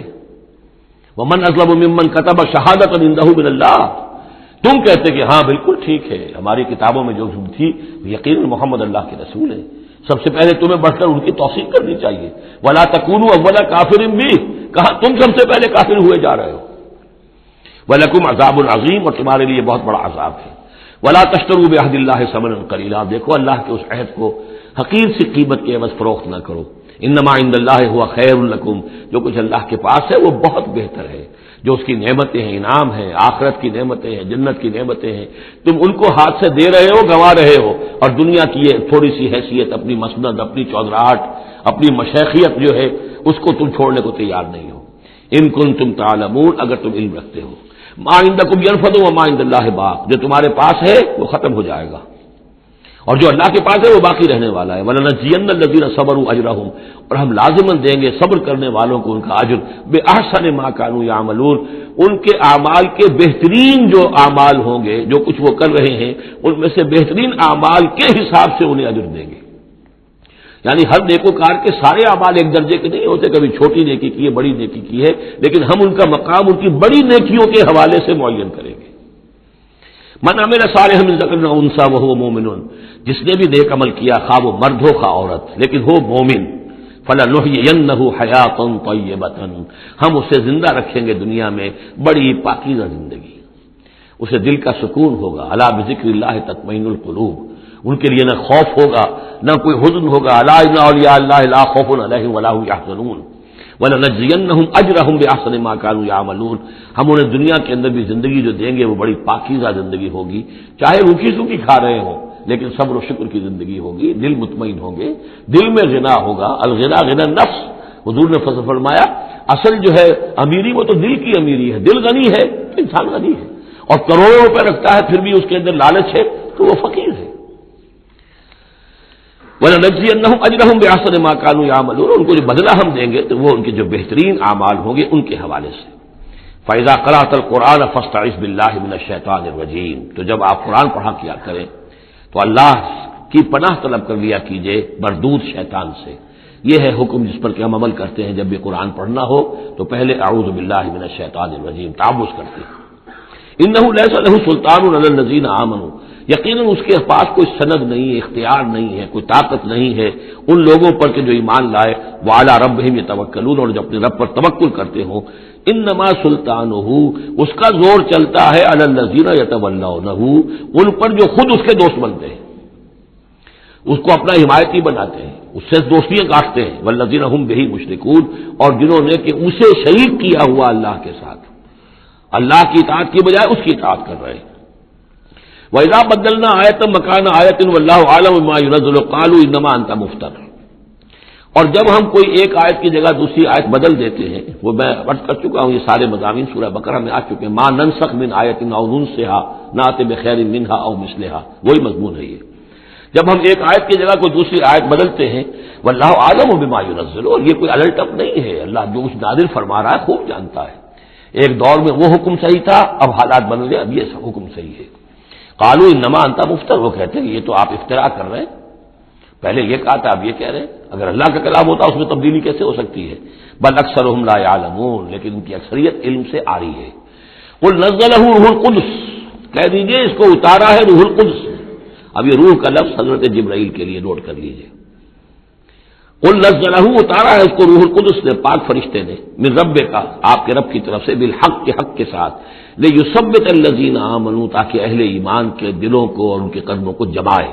وَمَنْ أَظْلَمُ مِمَّنْ كَتَبَ شَهَادَةً عِندَهُ مِنَ اللَّهِ، تم کہتے کہ ہاں بالکل ٹھیک ہے، ہماری کتابوں میں جو تھی یقیناً محمد اللہ کے رسول ہیں، سب سے پہلے تمہیں بڑھ کر ان کی توثیق کرنی چاہیے۔ وَلَا تَكُونُوا أَوَّلَ كَافِرٍ بِهِ، کہا تم سب سے پہلے کافر ہوئے جا رہے ہو۔ وَلَكُمْ عَذَابٌ عَظِيمٌ، اور تمہارے لیے بہت بڑا عذاب ہے۔ وَلَا تَشْتَرُوا بِعَهْدِ اللَّهِ ثَمَنًا قَلِيلًا، دیکھو اللہ کے اس عہد کو حقیر سی قیمت کے عوض فروخت نہ کرو۔ انما عند اللہ هو خیر لکم، جو کچھ اللہ کے پاس ہے وہ بہت بہتر ہے، جو اس کی نعمتیں ہیں، انعام ہیں، آخرت کی نعمتیں ہیں، جنت کی نعمتیں ہیں، تم ان کو ہاتھ سے دے رہے ہو، گنوا رہے ہو، اور دنیا کی یہ تھوڑی سی حیثیت، اپنی مسند، اپنی چودراہٹ، اپنی مشیخیت جو ہے اس کو تم چھوڑنے کو تیار نہیں ہو۔ ان کنتم تعلمون، اگر تم علم رکھتے ہو، ما عندکم ينفد وما عند اللہ باق، جو تمہارے پاس ہے وہ ختم ہو جائے گا اور جو اللہ کے پاس ہے وہ باقی رہنے والا ہے۔ وَلَنَجْزِيَنَّ الَّذِينَ صَبَرُوا أَجْرَهُمْ، اور ہم لازماً دیں گے صبر کرنے والوں کو ان کا اجر، بِأَحْسَنِ مَا كَانُوا يَعْمَلُونَ، ان کے اعمال کے بہترین جو اعمال ہوں گے، جو کچھ وہ کر رہے ہیں ان میں سے بہترین اعمال کے حساب سے انہیں اجر دیں گے۔ یعنی ہر نیکوکار کے سارے اعمال ایک درجے کے نہیں ہوتے، کبھی چھوٹی نیکی کی ہے، بڑی نیکی کی ہے، لیکن ہم ان کا مقام ان کی بڑی نیکیوں کے حوالے سے معین کریں گے۔ من عمل صالحا من ذکر او انثى وهو مؤمن، جس نے بھی نیک عمل کیا، خواہ وہ مرد ہو خواہ عورت، لیکن ہو مومن، فلنحيينه حیاۃ طیبۃ، ہم اسے زندہ رکھیں گے دنیا میں بڑی پاکیزہ زندگی، اسے دل کا سکون ہوگا، الا بذکر اللہ تطمئن القلوب، ان کے لیے نہ خوف ہوگا نہ کوئی حزن ہوگا، الا ان اولیاء اللہ لا خوف علیہم ولا هم يحزنون، وَلَنَجْزِيَنَّهُمْ أَجْرَهُمْ بِأَحْسَنِ مَا كَانُوا يَعْمَلُونَ، ہم انہیں دنیا کے اندر بھی زندگی جو دیں گے وہ بڑی پاکیزہ زندگی ہوگی، چاہے روکھی سوکھی کھا رہے ہوں لیکن صبر و شکر کی زندگی ہوگی، دل مطمئن ہوں گے، دل میں غنا ہوگا، الغنا غنا النفس، حضور نے فرمایا اصل جو ہے امیری وہ تو دل کی امیری ہے، دل غنی ہے تو انسان غنی ہے، اور کروڑوں روپے رکھتا ہے پھر بھی اس کے اندر لالچ ہے تو وہ فقیر ہے۔ وَلَنَجْزِيَنَّهُمْ أَجْرَهُمْ بِأَحْسَنِ مَا كَانُوا يَعْمَلُونَ، ان کو جو بدلہ ہم دیں گے تو وہ ان کے جو بہترین اعمال ہوں گے ان کے حوالے سے۔ فَإِذَا قَرَأْتَ الْقُرْآنَ فَاسْتَعِذْ بِاللَّهِ مِنَ الشَّيْطَانِ الرَّجِيمِ، تو جب آپ قرآن پڑھا کیا کریں تو اللہ کی پناہ طلب کر لیا کیجئے مردود شیطان سے۔ یہ ہے حکم جس پر کہ ہم عمل کرتے ہیں، جب بھی قرآن پڑھنا ہو تو پہلے اعوذ باللہ من الشیطان الرجیم تعوذ کرتے ہیں۔ انہ لیس لہ سلطان علی الذین آمنوا، یقیناً اس کے پاس کوئی سند نہیں ہے، اختیار نہیں ہے، کوئی طاقت نہیں ہے ان لوگوں پر کہ جو ایمان لائے، وعلی ربہم یتوکلون، اور جو اپنے رب پر توکل کرتے ہوں۔ انما سلطانہ، اس کا زور چلتا ہے علی الذین یتولونہ، ان پر جو خود اس کے دوست بنتے ہیں، اس کو اپنا حمایتی بناتے ہیں، اس سے دوستیاں کاٹتے ہیں، والذین ہم بہ مشرکون، اور جنہوں نے کہ اسے شریک کیا ہوا اللہ کے ساتھ، اللہ کی اطاعت کی بجائے اس کی اطاعت کر رہے ہیں۔ وَإِذَا بَدَّلْنَا آیَةً مَّكَانَ آیَةٍ وَاللَّهُ أَعْلَمُ بِمَا يُنَزِّلُ قَالُوا إِنَّمَا أَنتَ مُفْتَرٍ، اور جب ہم کوئی ایک آیت کی جگہ دوسری آیت بدل دیتے ہیں، وہ میں عرض کر چکا ہوں، یہ سارے مضامین سورہ بقرہ میں آ چکے ہیں، مَا نَنسَخْ مِنْ آیَةٍ أَوْ نُنسِهَا نَأْتِ بِخَيْرٍ مِنْهَا أَوْ مِثْلِهَا، وہی مضمون ہے یہ۔ جب ہم ایک آیت کی جگہ کوئی دوسری آیت بدلتے ہیں، واللہ عالم بما ينزل، اور یہ کوئی الٹ اپ نہیں ہے، اللہ جو کچھ نازل فرما رہا ہے خوب جانتا ہے۔ ایک دور میں وہ حکم صحیح تھا، اب حالات بدل گئے، اب یہ حکم صحیح ہے۔ قالوا انما انت مفتر، وہ کہتے ہیں یہ تو آپ افترا کر رہے ہیں، پہلے یہ کہا تھا اب یہ کہہ رہے ہیں، اگر اللہ کا کلام ہوتا اس میں تبدیلی کیسے ہو سکتی ہے؟ بل اکثرهم لا يعلمون، لیکن ان کی اکثریت علم سے آ رہی ہے۔ قل نزلہ روح القدس، کہہ دیجئے اس کو اتارا ہے روح القدس۔ اب یہ روح کا لفظ حضرت جبرائیل کے لیے نوٹ کر لیجئے۔ قل نزلہ، اتارا ہے اس کو روح القدس نے، پاک فرشتے نے، من رب کا، آپ کے رب کی طرف سے، بالحق، کے حق کے ساتھ، لیثبت الذین آمنوا، تاکہ اہل ایمان کے دلوں کو اور ان کے قدموں کو جمائے۔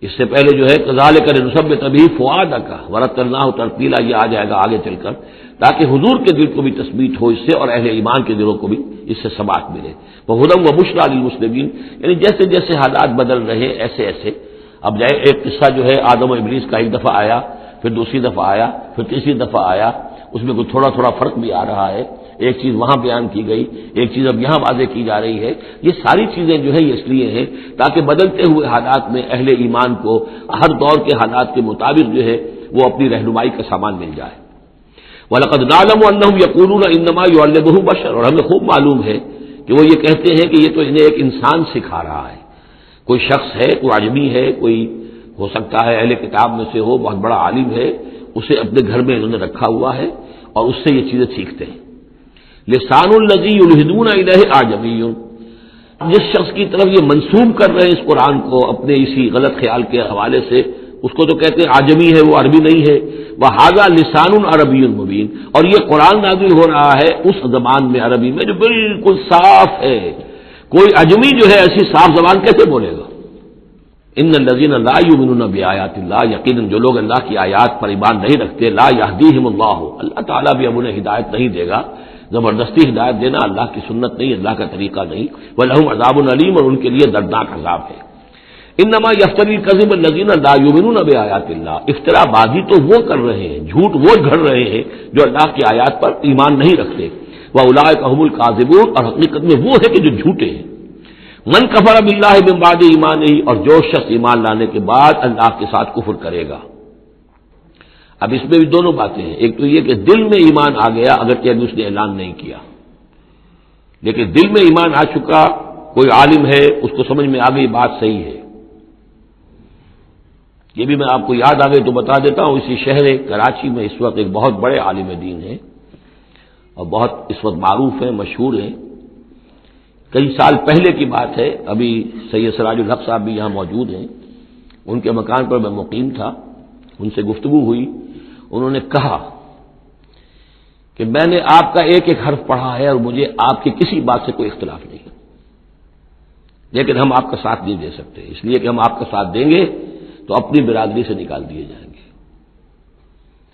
اس سے پہلے جو ہے کذالک لنثبت بہ فؤادک ورتلناہ ترتیلا، یہ آ جائے گا آگے چل کر، تاکہ حضور کے دل کو بھی تثبیت ہو اس سے اور اہل ایمان کے دلوں کو بھی اس سے ثبات ملے۔ وہدی وبشریٰ للمسلمین، یعنی جیسے جیسے حالات بدل رہے ایسے ایسے، اب جائے ایک قصہ جو ہے آدم و ابلیس کا ایک دفعہ آیا، پھر دوسری دفعہ آیا، پھر تیسری دفعہ آیا، اس میں کوئی تھوڑا تھوڑا فرق بھی آ رہا ہے، ایک چیز وہاں بیان کی گئی، ایک چیز اب یہاں واضح کی جا رہی ہے۔ یہ ساری چیزیں جو ہے یہ اس لیے ہیں تاکہ بدلتے ہوئے حالات میں اہل ایمان کو ہر دور کے حالات کے مطابق جو ہے وہ اپنی رہنمائی کا سامان مل جائے۔ وَلَقَدْ نَعْلَمُ أَنَّهُمْ يَقُولُونَ إِنَّمَا يُعَلِّمُهُ بَشَرٌ، اور ہمیں خوب معلوم ہے کہ وہ یہ کہتے ہیں کہ یہ تو انہیں ایک انسان سکھا رہا ہے، کوئی شخص ہے، کوئی عجمی ہے، کوئی ہو سکتا ہے اہل کتاب میں سے ہو، بہت بڑا عالم ہے، اسے اپنے گھر میں انہوں نے رکھا ہوا ہے اور اس سے یہ چیزیں سیکھتے ہیں۔ لسان الذی یلحدون الیہ اعجمی، جس شخص کی طرف یہ منسوب کر رہے ہیں اس قرآن کو اپنے اسی غلط خیال کے حوالے سے، اس کو تو کہتے ہیں عجمی ہے، وہ عربی نہیں ہے۔ وہذا لسان عربی مبین، اور یہ قرآن نازل ہو رہا ہے اس زبان میں عربی میں جو بالکل صاف ہے، کوئی عجمی جو ہے ایسی صاف زبان کیسے بولے گا؟ ان الذین لا یؤمنون بآیات اللہ، یقیناً جو لوگ اللہ کی آیات پر ایمان نہیں رکھتے، لا یہدیہم اللہ، اللہ تعالیٰ بھی اب انہیں ہدایت نہیں دے گا، زبردستی ہدایت دینا اللہ کی سنت نہیں، اللہ کا طریقہ نہیں۔ وَلَهُمْ عَذَابٌ أَلِيمٌ، اور ان کے لیے دردناک عذاب ہے۔ انما یفتری الکذب الذین لا یؤمنون بآیات اللہ، افطرا بازی تو وہ کر رہے ہیں، جھوٹ وہ گھڑ رہے ہیں جو اللہ کی آیات پر ایمان نہیں رکھتے۔ وَأُولَٰئِکَ هُمُ الْكَاذِبُونَ، اور حقیقت میں وہ ہے کہ جو جھوٹے ہیں۔ من کفر باللہ من بعد ایمانہ، اور جو شخص ایمان لانے کے بعد اللہ کے ساتھ کفر کرے گا۔ اب اس میں بھی دونوں باتیں ہیں، ایک تو یہ کہ دل میں ایمان آ گیا اگرچہ ابھی اس نے اعلان نہیں کیا، لیکن دل میں ایمان آ چکا، کوئی عالم ہے اس کو سمجھ میں آ گئی بات صحیح ہے۔ یہ بھی میں آپ کو یاد آ گئی تو بتا دیتا ہوں، اسی شہر کراچی میں اس وقت ایک بہت بڑے عالم دین ہیں اور بہت اس وقت معروف ہیں، مشہور ہیں۔ کئی سال پہلے کی بات ہے، ابھی سید سراج الحق صاحب بھی یہاں موجود ہیں، ان کے مکان پر میں مقیم تھا، ان سے گفتگو ہوئی، انہوں نے کہا کہ میں نے آپ کا ایک ایک حرف پڑھا ہے اور مجھے آپ کی کسی بات سے کوئی اختلاف نہیں، لیکن ہم آپ کا ساتھ نہیں دے سکتے، اس لیے کہ ہم آپ کا ساتھ دیں گے تو اپنی برادری سے نکال دیے جائیں گے۔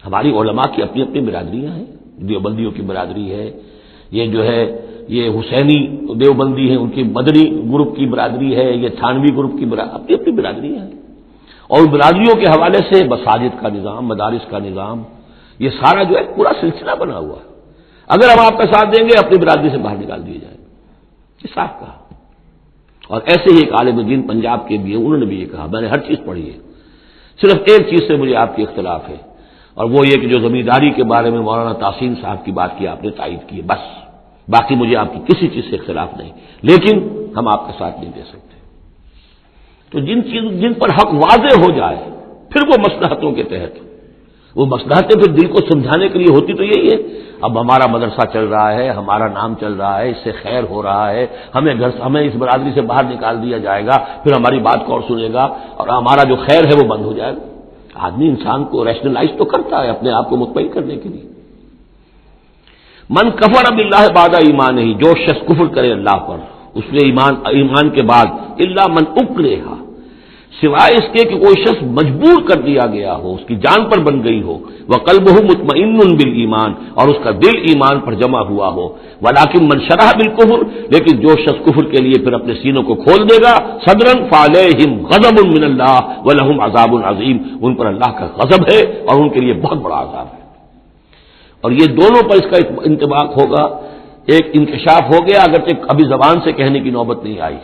ہماری علماء کی اپنی اپنی برادریاں ہیں، دیوبندیوں کی برادری ہے، یہ جو ہے یہ حسینی دیوبندی ہیں، ان کی مدنی گروپ کی برادری ہے، یہ تھانوی گروپ کی اپنی اپنی برادریاں ہیں، اور برادریوں کے حوالے سے مساجد کا نظام، مدارس کا نظام، یہ سارا جو ہے پورا سلسلہ بنا ہوا ہے۔ اگر ہم آپ کا ساتھ دیں گے اپنی برادری سے باہر نکال دیے جائیں گے، یہ صاف کہا۔ اور ایسے ہی ایک عالم دین پنجاب کے بھی ہیں، انہوں نے بھی یہ کہا، میں نے ہر چیز پڑھی ہے، صرف ایک چیز سے مجھے آپ کی اختلاف ہے، اور وہ یہ کہ جو زمینداری کے بارے میں مولانا تحسین صاحب کی بات کی آپ نے تائید کی ہے، بس باقی مجھے آپ کی کسی چیز سے اختلاف نہیں، لیکن ہم آپ کا ساتھ نہیں دے سکتے۔ تو جن پر حق واضح ہو جائے پھر وہ مصلحتوں کے تحت، وہ مصلحتیں پھر دل کو سمجھانے کے لیے ہوتی تو یہی ہے، اب ہمارا مدرسہ چل رہا ہے، ہمارا نام چل رہا ہے، اس سے خیر ہو رہا ہے، ہمیں اس برادری سے باہر نکال دیا جائے گا، پھر ہماری بات کون سنے گا، اور ہمارا جو خیر ہے وہ بند ہو جائے گا۔ آدمی انسان کو ریشنلائز تو کرتا ہے اپنے آپ کو مطمئن کرنے کے لیے۔ من کفر باللہ بعد ایمان ہی، جو شخص کفر کرے اللہ پر اس نے ایمان کے بعد، الا من اکرہ، سوائے اس کے کہ کوئی شخص مجبور کر دیا گیا ہو، اس کی جان پر بن گئی ہو، وقلبہ مطمئن بالایمان، اور اس کا دل ایمان پر جمع ہوا ہو، ولکن من شرح بالکفر، لیکن جو شخص کفر کے لیے پھر اپنے سینوں کو کھول دے گا، صدرا فعلیہم غضب من اللہ ولہم عذاب عظیم، ان پر اللہ کا غضب ہے اور ان کے لیے بہت بڑا عذاب ہے۔ اور یہ دونوں پر اس کا انطباق ہوگا، ایک انکشاف ہو گیا اگرچہ ابھی زبان سے کہنے کی نوبت نہیں آئی،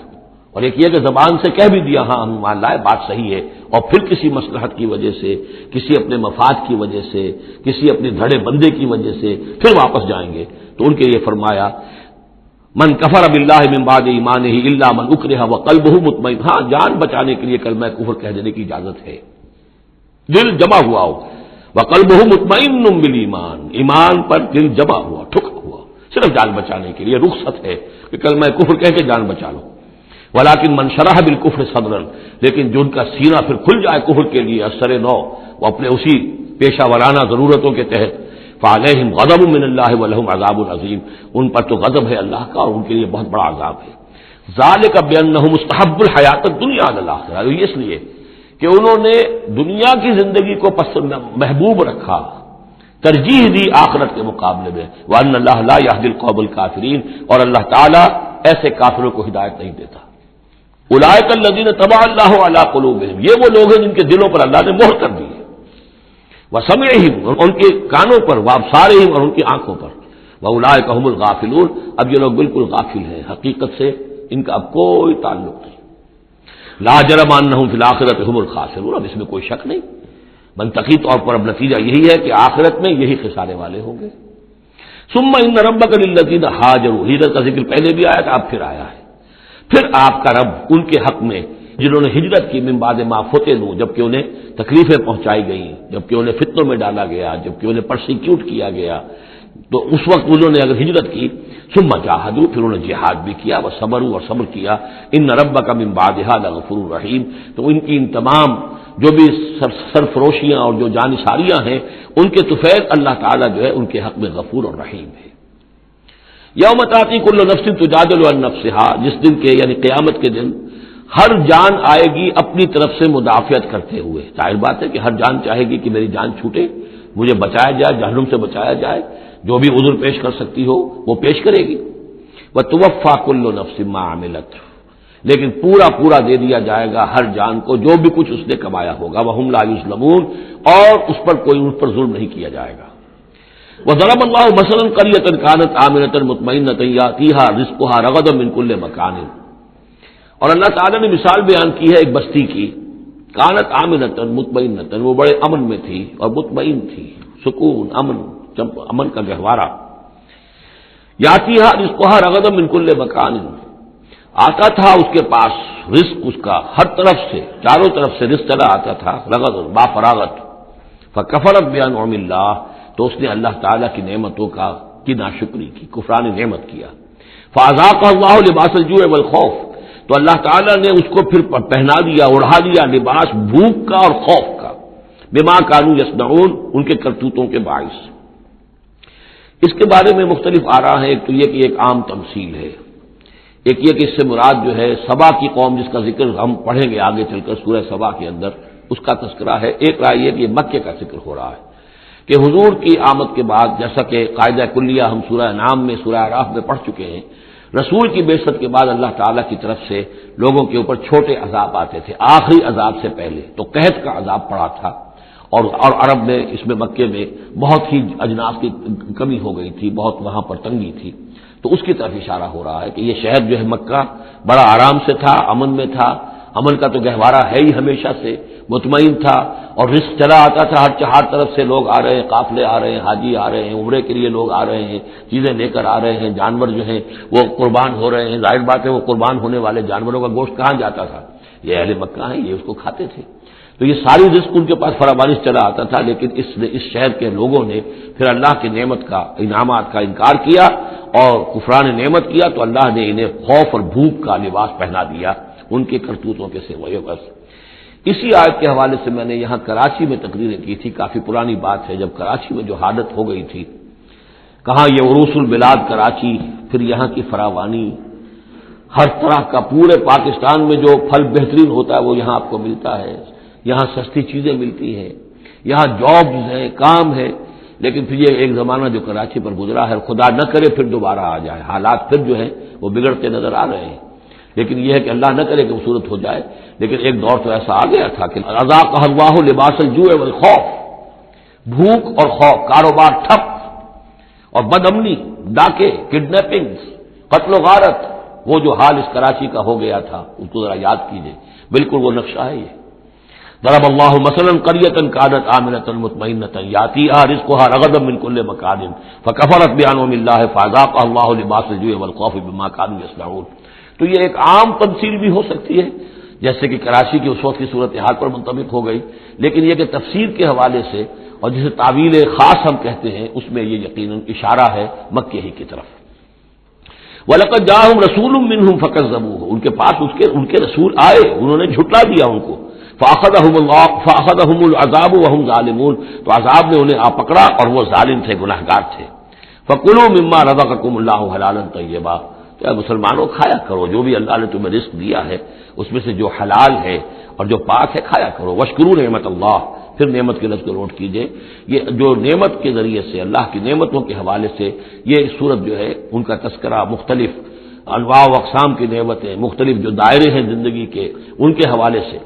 اور ایک یہ کہ زبان سے کہہ بھی دیا ہاں ہم مان لائے بات صحیح ہے، اور پھر کسی مصلحت کی وجہ سے، کسی اپنے مفاد کی وجہ سے، کسی اپنے دھڑے بندے کی وجہ سے پھر واپس جائیں گے، تو ان کے لیے فرمایا من کفر باللہ من بعد ایمانہ الا من اکرہ وقلبہ مطمئن، ہاں جان بچانے کے لیے کلمہ کفر کہہ دینے کی اجازت ہے، دل جمع ہوا ہو، وقلبہ مطمئن بالایمان، ایمان پر دل جمع ہوا ٹھکا ہوا، صرف جان بچانے کے لیے رخصت ہے کہ کلمہ کفر کہہ کے جان بچا لو۔ ولیکن من شرح بالکفر صدرا، لیکن جو ان کا سینہ پھر کھل جائے کفر کے لیے اثر نو، وہ اپنے اسی پیشہ ورانہ ضرورتوں کے تحت، فعلیہم غضب من اللہ ولہم عذاب عظیم، ان پر تو غضب ہے اللہ کا اور ان کے لیے بہت بڑا عذاب ہے۔ ذالک بانہم مستحب الحیات الدنیا علی الاخرہ، اس لیے کہ انہوں نے دنیا کی زندگی کو محبوب رکھا، ترجیح دی آخرت کے مقابلے میں، وان اللہ لا یہدی القوم الکافرین، اور اللہ تعالیٰ ایسے کافروں کو ہدایت نہیں دیتا۔ اولئک الذین طبع اللہ علی قلوبہم، یہ وہ لوگ ہیں جن کے دلوں پر اللہ نے مہر کر دی ہے، وسمعہم، اور ان کے کانوں پر، وابصارہم، اور ان کی آنکھوں پر، واولئک هم الغافلون، اب یہ لوگ بالکل غافل ہیں، حقیقت سے ان کا اب کوئی تعلق نہیں۔ لا جرم انہم فی الآخرۃ هم الخاسرون، اب اس میں کوئی شک نہیں، منطقی طور پر اب نتیجہ یہی ہے کہ آخرت میں یہی خسارے والے ہوں گے۔ ثم ان ربک للذین ہاجروا، ہجرت کا ذکر پہلے بھی آیا تھا اب پھر آیا ہے، پھر آپ کا رب ان کے حق میں جنہوں نے ہجرت کی من بعد ما فتنوا، جبکہ انہیں تکلیفیں پہنچائی گئیں، جبکہ انہیں فتنوں میں ڈالا گیا، جبکہ انہیں پرسیکیوٹ کیا گیا، تو اس وقت انہوں نے اگر ہجرت کی، ثم جاہدوا، پھر انہوں نے جہاد بھی کیا، وصبروا، اور صبر کیا، ان ربک من بعدها لغفور رحیم، تو ان کی ان تمام جو بھی سرفروشیاں اور جو جانثاریاں ہیں ان کے طفیل اللہ تعالیٰ جو ہے ان کے حق میں غفور اور رحیم ہے۔ یوم تاتی کل نفس تجادل عن نفسها، جس دن کے یعنی قیامت کے دن ہر جان آئے گی اپنی طرف سے مدافعت کرتے ہوئے، ظاہر بات ہے کہ ہر جان چاہے گی کہ میری جان چھوٹے، مجھے بچایا جائے، جہنم سے بچایا جائے، جو بھی عذر پیش کر سکتی ہو وہ پیش کرے گی۔ وتوفى كل نفس ما عملت، لیکن پورا دے دیا جائے گا ہر جان کو جو بھی کچھ اس نے کمایا ہوگا، وهم لا یظلمون، اور اس پر کوئی ان پر ظلم نہیں کیا جائے گا۔ وضرب اللہ مثلا قریۃ کانت آمنۃ مطمئنۃ یاتیھا رزقھا رغدا من کل مکان، اور اللہ تعالیٰ نے مثال بیان کی ہے ایک بستی کی، کانت آمنۃ مطمئنۃ، وہ بڑے امن میں تھی اور مطمئن تھی، سکون، امن کا گہوارہ، یاتیھا رزقھا رغدا من کل مکان، آتا تھا اس کے پاس رزق اس کا ہر طرف سے، چاروں طرف سے رزق چلا آتا تھا، رغد با فراغت، فکفرت بانعم اللہ، تو اس نے اللہ تعالیٰ کی نعمتوں کی ناشکری کی، کفران نعمت کیا، فاذاقہ اللہ لباس الجوع والخوف، تو اللہ تعالیٰ نے اس کو پھر پہنا دیا، اڑھا دیا لباس بھوک کا اور خوف کا، بما کانوا یصنعون، ان کے کرتوتوں کے باعث۔ اس کے بارے میں مختلف آراء ہیں، ایک تو یہ کہ ایک عام تمثیل ہے، ایک یہ کہ اس سے مراد جو ہے سبا کی قوم جس کا ذکر ہم پڑھیں گے آگے چل کر سورہ سبا کے اندر، اس کا تذکرہ ہے۔ ایک رائے یہ کہ یہ مکے کا ذکر ہو رہا ہے کہ حضور کی آمد کے بعد، جیسا کہ قاعدہ کلیہ ہم سورہ انعام میں، سورہ اعراف میں پڑھ چکے ہیں، رسول کی بعثت کے بعد اللہ تعالیٰ کی طرف سے لوگوں کے اوپر چھوٹے عذاب آتے تھے، آخری عذاب سے پہلے تو قحط کا عذاب پڑا تھا، اور عرب میں اس میں مکے میں بہت ہی اجناس کی کمی ہو گئی تھی، بہت وہاں پر تنگی تھی، تو اس کی طرف اشارہ ہو رہا ہے کہ یہ شہر جو ہے مکہ بڑا آرام سے تھا، امن میں تھا، امن کا تو گہوارہ ہے ہی ہمیشہ سے، مطمئن تھا، اور رزق چلا آتا تھا، ہر طرف سے لوگ آ رہے ہیں، قافلے آ رہے ہیں، حاجی آ رہے ہیں، عمرے کے لیے لوگ آ رہے ہیں، چیزیں لے کر آ رہے ہیں، جانور جو ہیں وہ قربان ہو رہے ہیں، ظاہر بات ہے وہ قربان ہونے والے جانوروں کا گوشت کہاں جاتا تھا، یہ اہل مکہ ہیں، یہ اس کو کھاتے تھے، تو یہ ساری رزق ان کے پاس فراوانی چلا آتا تھا، لیکن اس شہر کے لوگوں نے پھر اللہ کی نعمت کا، انعامات کا انکار کیا اور کفران نعمت کیا، تو اللہ نے انہیں خوف اور بھوک کا لباس پہنا دیا ان کے کرتوتوں کے سوائے بس۔ اسی آیت کے حوالے سے میں نے یہاں کراچی میں تقریریں کی تھی، کافی پرانی بات ہے، جب کراچی میں جو حالت ہو گئی تھی، کہاں یہ عروس البلاد کراچی، پھر یہاں کی فراوانی، ہر طرح کا پورے پاکستان میں جو پھل بہترین ہوتا ہے وہ یہاں آپ کو ملتا ہے، یہاں سستی چیزیں ملتی ہیں، یہاں جابز ہیں، کام ہے، لیکن پھر یہ ایک زمانہ جو کراچی پر گزرا ہے، خدا نہ کرے پھر دوبارہ آ جائے، حالات پھر جو ہیں وہ بگڑتے نظر آ رہے ہیں، لیکن یہ ہے کہ اللہ نہ کرے کہ وہ صورت ہو جائے، لیکن ایک دور تو ایسا آ گیا تھا کہ اذاقہ اللہ لباس الجوع والخوف، بھوک اور خوف، کاروبار ٹھپ اور بد امنی، ڈاکے، کڈنیپنگ، قتل و غارت، وہ جو حال اس کراچی کا ہو گیا تھا اس کو ذرا یاد کیجئے، بالکل وہ نقشہ ہے یہ۔ ضرب اللہ مثلا قریۃ کانت آمنۃ مطمئنۃ یاتیھا رزقھا رغدا من کل مکان فکفرت بانعم اللہ فاذاقھا اللہ لباس الجوع والخوف بما كانوا يصنعون۔ تو یہ ایک عام تمثیل بھی ہو سکتی ہے، جیسے کہ کراچی کی اس وقت کی صورتحال پر منطبق ہو گئی، لیکن یہ کہ تفسیر کے حوالے سے اور جسے تعویل خاص ہم کہتے ہیں، اس میں یہ یقیناً اشارہ ہے مکے ہی کی طرف۔ وَلَقَدْ جَاءَهُمْ رَسُولٌ مِّنْهُمْ فَكَذَّبُوهُ، ان کے پاس ان کے رسول آئے، انہوں نے جھٹلا دیا ان کو، فَأَخَذَهُمُ الْعَذَابُ وَهُمْ ظَالِمُونَ، تو عذاب نے انہیں آ پکڑا اور وہ ظالم تھے، گنہگار تھے۔ فَكُلُوا مِمَّا رَزَقَكُمُ اللَّهُ حَلَالًا طَيِّبًا، تو اے مسلمانوں کھایا کرو جو بھی اللہ نے تمہیں رزق دیا ہے اس میں سے جو حلال ہے اور جو پاک ہے کھایا کرو، واشکروا نعمت اللہ، پھر نعمت کے لفظ کو نوٹ کیجئے، یہ جو نعمت کے ذریعے سے اللہ کی نعمتوں کے حوالے سے یہ صورت جو ہے ان کا تذکرہ، مختلف انواع و اقسام کی نعمتیں، مختلف جو دائرے ہیں زندگی کے ان کے حوالے سے،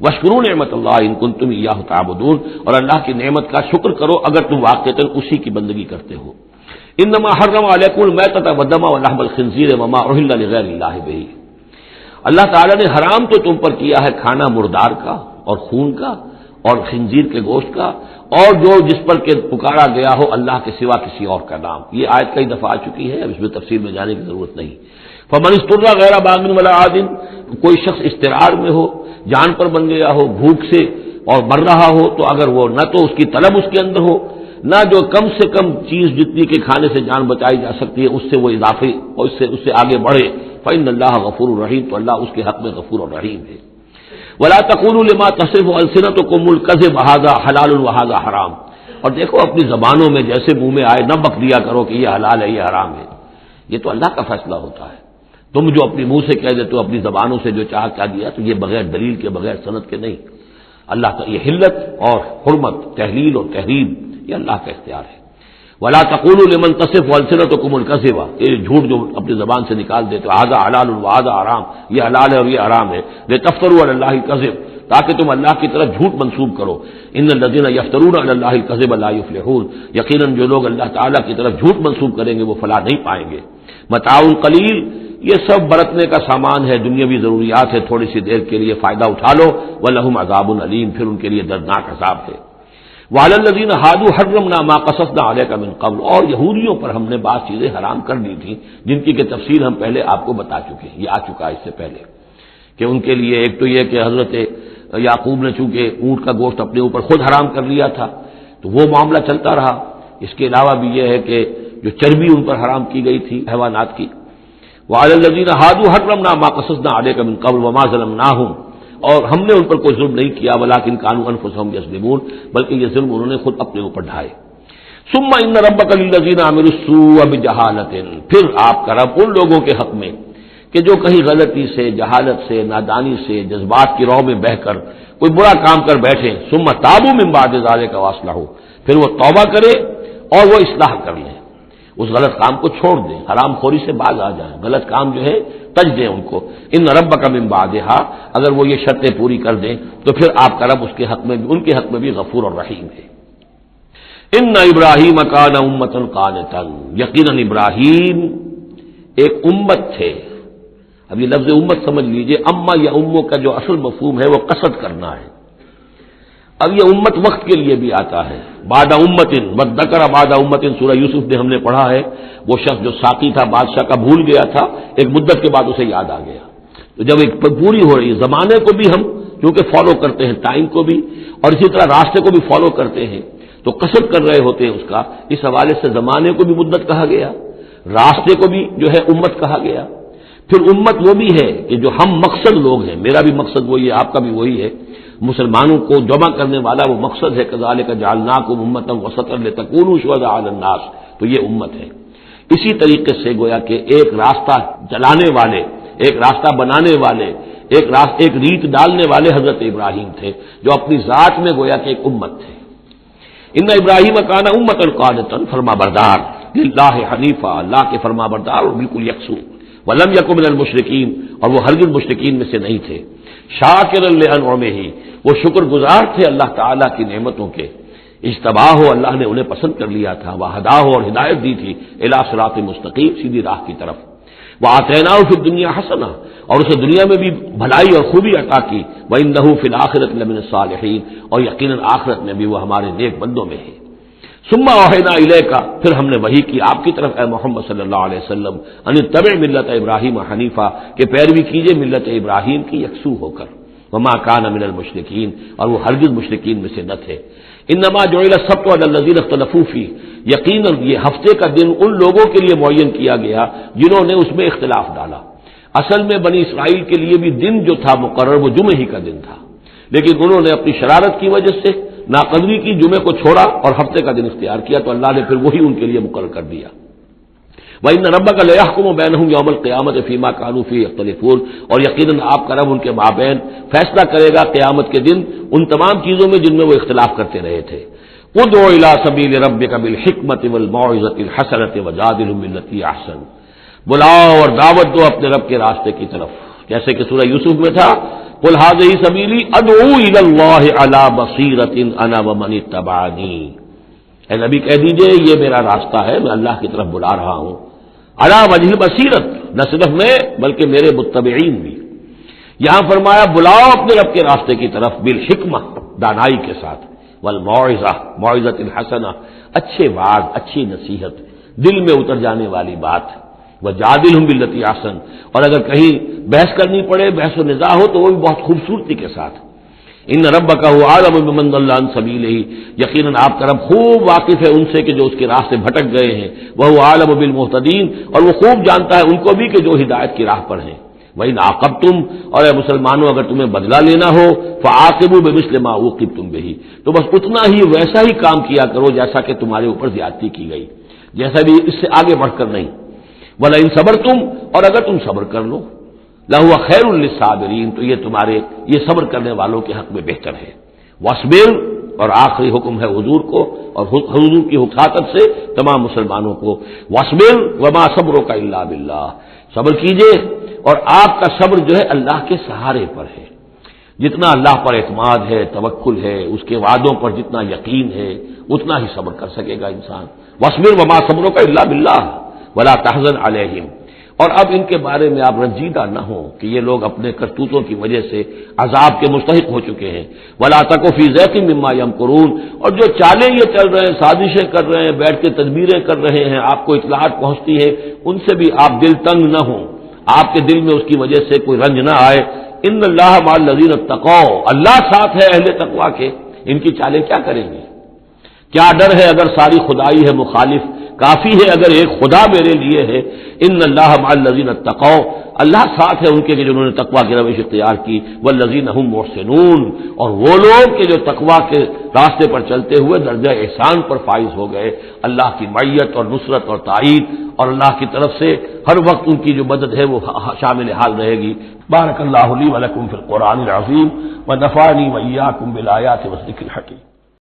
واشکروا نعمت اللہ ان کنتم ایاہ تعبدون، اور اللہ کی نعمت کا شکر کرو اگر تم واقعتاً اسی کی بندگی کرتے ہو۔ انما حرم علیکم المیتۃ والدم ولحم الخنزیر وما اہل لغیر اللہ بہ، اللہ تعالیٰ نے حرام تو تم پر کیا ہے کھانا مردار کا اور خون کا اور خنزیر کے گوشت کا، اور جو جس پر کہ پکارا گیا ہو اللہ کے سوا کسی اور کا نام، یہ آیت کئی دفعہ آ چکی ہے، اب اس میں تفصیل میں جانے کی ضرورت نہیں۔ فمن اضطر غیر باغ ولا عاد، کوئی شخص اضطرار میں ہو، جان پر بن گیا ہو بھوک سے اور مر رہا ہو، تو اگر وہ نہ تو اس کی طلب اس کے اندر ہو، نہ جو کم سے کم چیز جتنی کے کھانے سے جان بچائی جا سکتی ہے اس سے وہ اضافی اور اس سے آگے بڑھے، فإن اللہ غفور الرحیم، تو اللہ اس کے حق میں غفور الرحیم ہے۔ ولا تقولوا لما تصف السنتكم الكذب هذا حلال وهذا حرام، اور دیکھو اپنی زبانوں میں جیسے منہ میں آئے نہ بک دیا کرو کہ یہ حلال ہے یہ حرام ہے، یہ تو اللہ کا فیصلہ ہوتا ہے، تم جو اپنی منہ سے کہہ دیتے ہو اپنی زبانوں سے جو چاہ کہہ دیا، تو یہ بغیر دلیل کے بغیر سند کے نہیں، اللہ کا یہ حلت اور حرمت، تحلیل اور تحریم یہ اللہ کا اختیار ہے۔ ولا تقولوا لمن تصف السنتكم الكذب، یہ جھوٹ جو اپنی زبان سے نکال دیتے ہو، هذا حلال وهذا حرام، یہ حلال ہے اور یہ حرام ہے، لتفتروا علی اللہ الكذب، تاکہ تم اللہ کی طرف جھوٹ منسوب کرو، ان الذين يفترون علی اللہ الكذب لا يفلحون، یقیناً جو لوگ اللہ تعالیٰ کی طرف جھوٹ منسوب کریں گے وہ فلاح نہیں پائیں گے۔ متاع قلیل، یہ سب برتنے کا سامان ہے، دنیاوی ضروریات ہے، تھوڑی سی دیر کے لیے فائدہ اٹھا لو، ولہم عذاب علیم، پھر ان کے لیے دردناک عذاب ہے۔ وعلی الذین ہادوا حرمنا ما قصصنا علیک من قبل، اور یہودیوں پر ہم نے بعض چیزیں حرام کر دی تھیں جن کی کہ تفصیل ہم پہلے آپ کو بتا چکے ہیں، یہ آ چکا ہے اس سے پہلے، کہ ان کے لیے ایک تو یہ کہ حضرت یعقوب نے چونکہ اونٹ کا گوشت اپنے اوپر خود حرام کر لیا تھا تو وہ معاملہ چلتا رہا، اس کے علاوہ بھی یہ ہے کہ جو چربی ان پر حرام کی گئی تھی حیوانات کی، وعلی الذین ہادوا حرمنا ما قصصنا علیک من قبل وما ظلمناہم، اور ہم نے ان پر کوئی ظلم نہیں کیا، ولکن کانوا انفسہم یظلمون، بلکہ یہ ظلم انہوں نے خود اپنے اوپر ڈھائے۔ ثم ان ربک للذین عملوا السوء بجہالۃ، پھر آپ کا رب ان لوگوں کے حق میں کہ جو کہیں غلطی سے، جہالت سے، نادانی سے، جذبات کی رو میں بہہ کر کوئی برا کام کر بیٹھے، ثم تابوا من بعد ذلک واصلحوا، پھر وہ توبہ کرے اور وہ اصلاح کر لیں، اس غلط کام کو چھوڑ دیں، حرام خوری سے باز آ جائیں، غلط کام جو ہے تج دیں ان کو۔ ان ربک من بعدھا، اگر وہ یہ شرطیں پوری کر دیں تو پھر آپ کا رب اس کے حق میں بھی، ان کے حق میں بھی غفور اور رحیم ہے۔ ان ابراہیم کان امۃ قانتا، یقیناً ابراہیم ایک امت تھے۔ اب یہ لفظ امت سمجھ لیجئے، اما یا اموں کا جو اصل مفہوم ہے وہ قصد کرنا ہے۔ اب یہ امت وقت کے لیے بھی آتا ہے، بعد امتن وذکر بعد امتن، سورہ یوسف میں ہم نے پڑھا ہے، وہ شخص جو ساقی تھا بادشاہ کا بھول گیا تھا، ایک مدت کے بعد اسے یاد آ گیا۔ تو جب ایک پوری ہو رہی ہے، زمانے کو بھی ہم کیونکہ فالو کرتے ہیں، ٹائم کو بھی، اور اسی طرح راستے کو بھی فالو کرتے ہیں، تو قصد کر رہے ہوتے ہیں اس کا، اس حوالے سے زمانے کو بھی مدت کہا گیا، راستے کو بھی جو ہے امت کہا گیا۔ پھر امت وہ بھی ہے کہ جو ہم مقصد لوگ ہیں، میرا بھی مقصد وہی ہے، آپ کا بھی وہی ہے، مسلمانوں کو جمع کرنے والا وہ مقصد ہے، کذالک جعلناکم امۃ وسطا لتکونوا شہداء علی الناس، تو یہ امت ہے۔ اسی طریقے سے گویا کہ ایک راستہ چلانے والے، ایک راستہ بنانے والے، ایک ریت ڈالنے والے حضرت ابراہیم تھے، جو اپنی ذات میں گویا کہ ایک امت تھے۔ ان ابراہیم کان امۃ قانتا، فرما بردار، للہ حنیفا، اللہ کے فرما بردار اور بالکل یکسو، ولم یکن من المشرکین، اور وہ ہرگز مشرکین میں سے نہیں تھے، شاکرا لانعمہ، وہ شکر گزار تھے اللہ تعالیٰ کی نعمتوں کے، اجتباہ ہو، اللہ نے انہیں پسند کر لیا تھا، وہداہ ہو، اور ہدایت دی تھی، الی صراط مستقیم، سیدھی راہ کی طرف، وآتیناہ فی الدنیا حسنہ، اور اسے دنیا میں بھی بھلائی اور خوبی عطا کی، وانہ فی الآخرۃ لمن الصالحین، اور یقیناً آخرت میں بھی وہ ہمارے نیک بندوں میں ہے۔ ثم اوحینا الیک، پھر ہم نے وحی کی آپ کی طرف اے محمد صلی اللہ علیہ وسلم، ان اتبع ملت ابراہیم حنیفا، کہ پیروی کیجئے ملت ابراہیم کی یکسو ہو کر، وما کان من المشرکین، اور وہ ہرگز مشرکین میں سے نہ تھے۔ انما جعل السبت علی الذین اختلفوا فیہ، یقیناً یہ ہفتے کا دن ان لوگوں کے لیے معین کیا گیا جنہوں نے اس میں اختلاف ڈالا۔ اصل میں بنی اسرائیل کے لیے بھی دن جو تھا مقرر وہ جمعہ ہی کا دن تھا، لیکن انہوں نے اپنی شرارت کی وجہ سے ناقدری کی، جمعے کو چھوڑا اور ہفتے کا دن اختیار کیا، تو اللہ نے پھر وہی ان کے لیے مقرر کر دیا۔ وَإِنَّ رَبَّكَ لَيَحْكُمُ بَيْنَهُمْ يَوْمَ الْقِيَامَةِ فِيمَا كَانُوا فِيهِ يَخْتَلِفُونَ، اور یقیناً آپ کا رب ان کے مابین فیصلہ کرے گا قیامت کے دن ان تمام چیزوں میں جن میں وہ اختلاف کرتے رہے تھے۔ ادع الى سبیل ربک بالحکمۃ والموعظۃ الحسنۃ وجادلهم بالتي احسن، بلاؤ اور دعوت دو اپنے رب کے راستے کی طرف، جیسے کہ سورہ یوسف میں تھا، قل هذه سبیلی ادعو الى اللہ علی بصیرۃ انا ومن اتبعنی، اے نبی کہہ دیجئے یہ میرا راستہ ہے، میں اللہ کی طرف بلا رہا ہوں، علی وجہ بصیرت، نہ صرف میں بلکہ میرے متبعین بھی۔ یہاں فرمایا بلاؤ اپنے رب کے راستے کی طرف بالحکمہ، دانائی کے ساتھ، والموعظہ، موعظۃ الحسنہ، اچھے وعظ، اچھی نصیحت، دل میں اتر جانے والی بات، وجادلہم باللتی احسن، اور اگر کہیں بحث کرنی پڑے، بحث و نزاع ہو تو وہ بھی بہت خوبصورتی کے ساتھ۔ ان ربک هو اعلم بمن ضل عن سبیلہ، یقیناً آپ کا رب خوب واقف ہے ان سے کہ جو اس کے راستے بھٹک گئے ہیں، وهو اعلم بالمہتدین، اور وہ خوب جانتا ہے ان کو بھی کہ جو ہدایت کی راہ پر ہیں۔ وَإِنْ عَاقَبْتُمْ، اور اے مسلمانوں اگر تمہیں بدلہ لینا ہو، فَعَاقِبُوا بِمِثْلِ مَا عُوقِبْتُمْ بِهِ، تو بس اتنا ہی ویسا ہی کام کیا کرو جیسا کہ تمہارے اوپر زیادتی کی گئی، جیسا بھی اس سے آگے بڑھ کر نہیں۔ وَلَئِنْ صَبَرْتُمْ، اور اگر تم صبر کر لو، لَهُوَ خَيْرٌ لِّلصَّابِرِينَ، تو یہ تمہارے یہ صبر کرنے والوں کے حق میں بہتر ہے۔ وَاصْبِرْ، اور آخری حکم ہے حضور کو اور حضور کی خاطب سے تمام مسلمانوں کو، وَاصْبِرْ وَمَا صَبْرُكَ إِلَّا بِاللَّهِ، صبر کیجئے اور آپ کا صبر جو ہے اللہ کے سہارے پر ہے۔ جتنا اللہ پر اعتماد ہے، توکل ہے، اس کے وعدوں پر جتنا یقین ہے، اتنا ہی صبر کر سکے گا انسان۔ وَاصْبِرْ وَمَا صَبْرُكَ إِلَّا بِاللَّهِ وَلَا تَحْزَنْ عَلَيْهِمْ، اور اب ان کے بارے میں آپ رنجیدہ نہ ہوں کہ یہ لوگ اپنے کرتوتوں کی وجہ سے عذاب کے مستحق ہو چکے ہیں۔ وَلَا تَكُ فِي ضَيْقٍ مِّمَّا يَمْكُرُونَ، اور جو چالیں یہ چل رہے ہیں، سازشیں کر رہے ہیں، بیٹھ کے تدبیریں کر رہے ہیں، آپ کو اطلاعات پہنچتی ہے، ان سے بھی آپ دل تنگ نہ ہوں، آپ کے دل میں اس کی وجہ سے کوئی رنج نہ آئے۔ ان اللہ مع الذین اتقوا، اللہ ساتھ ہے اہل تقوی کے، ان کی چالیں کیا کریں گے؟ کیا ڈر ہے اگر ساری خدائی ہے مخالف، کافی ہے اگر ایک خدا میرے لیے ہے۔ ان اللہ مع الذین اتقوا، اللہ ساتھ ہے ان کے جنہوں نے تقوی کی روش اختیار کی، والذین هم محسنون، اور وہ لوگ کہ جو تقوی کے راستے پر چلتے ہوئے درجہ احسان پر فائز ہو گئے، اللہ کی معیت اور نصرت اور تائید اور اللہ کی طرف سے ہر وقت ان کی جو مدد ہے وہ شامل حال رہے گی۔ بارک اللہ لی ولکم فی القرآن العظیم ونفعنی وإیاکم بالآیات والذکر الحکیم۔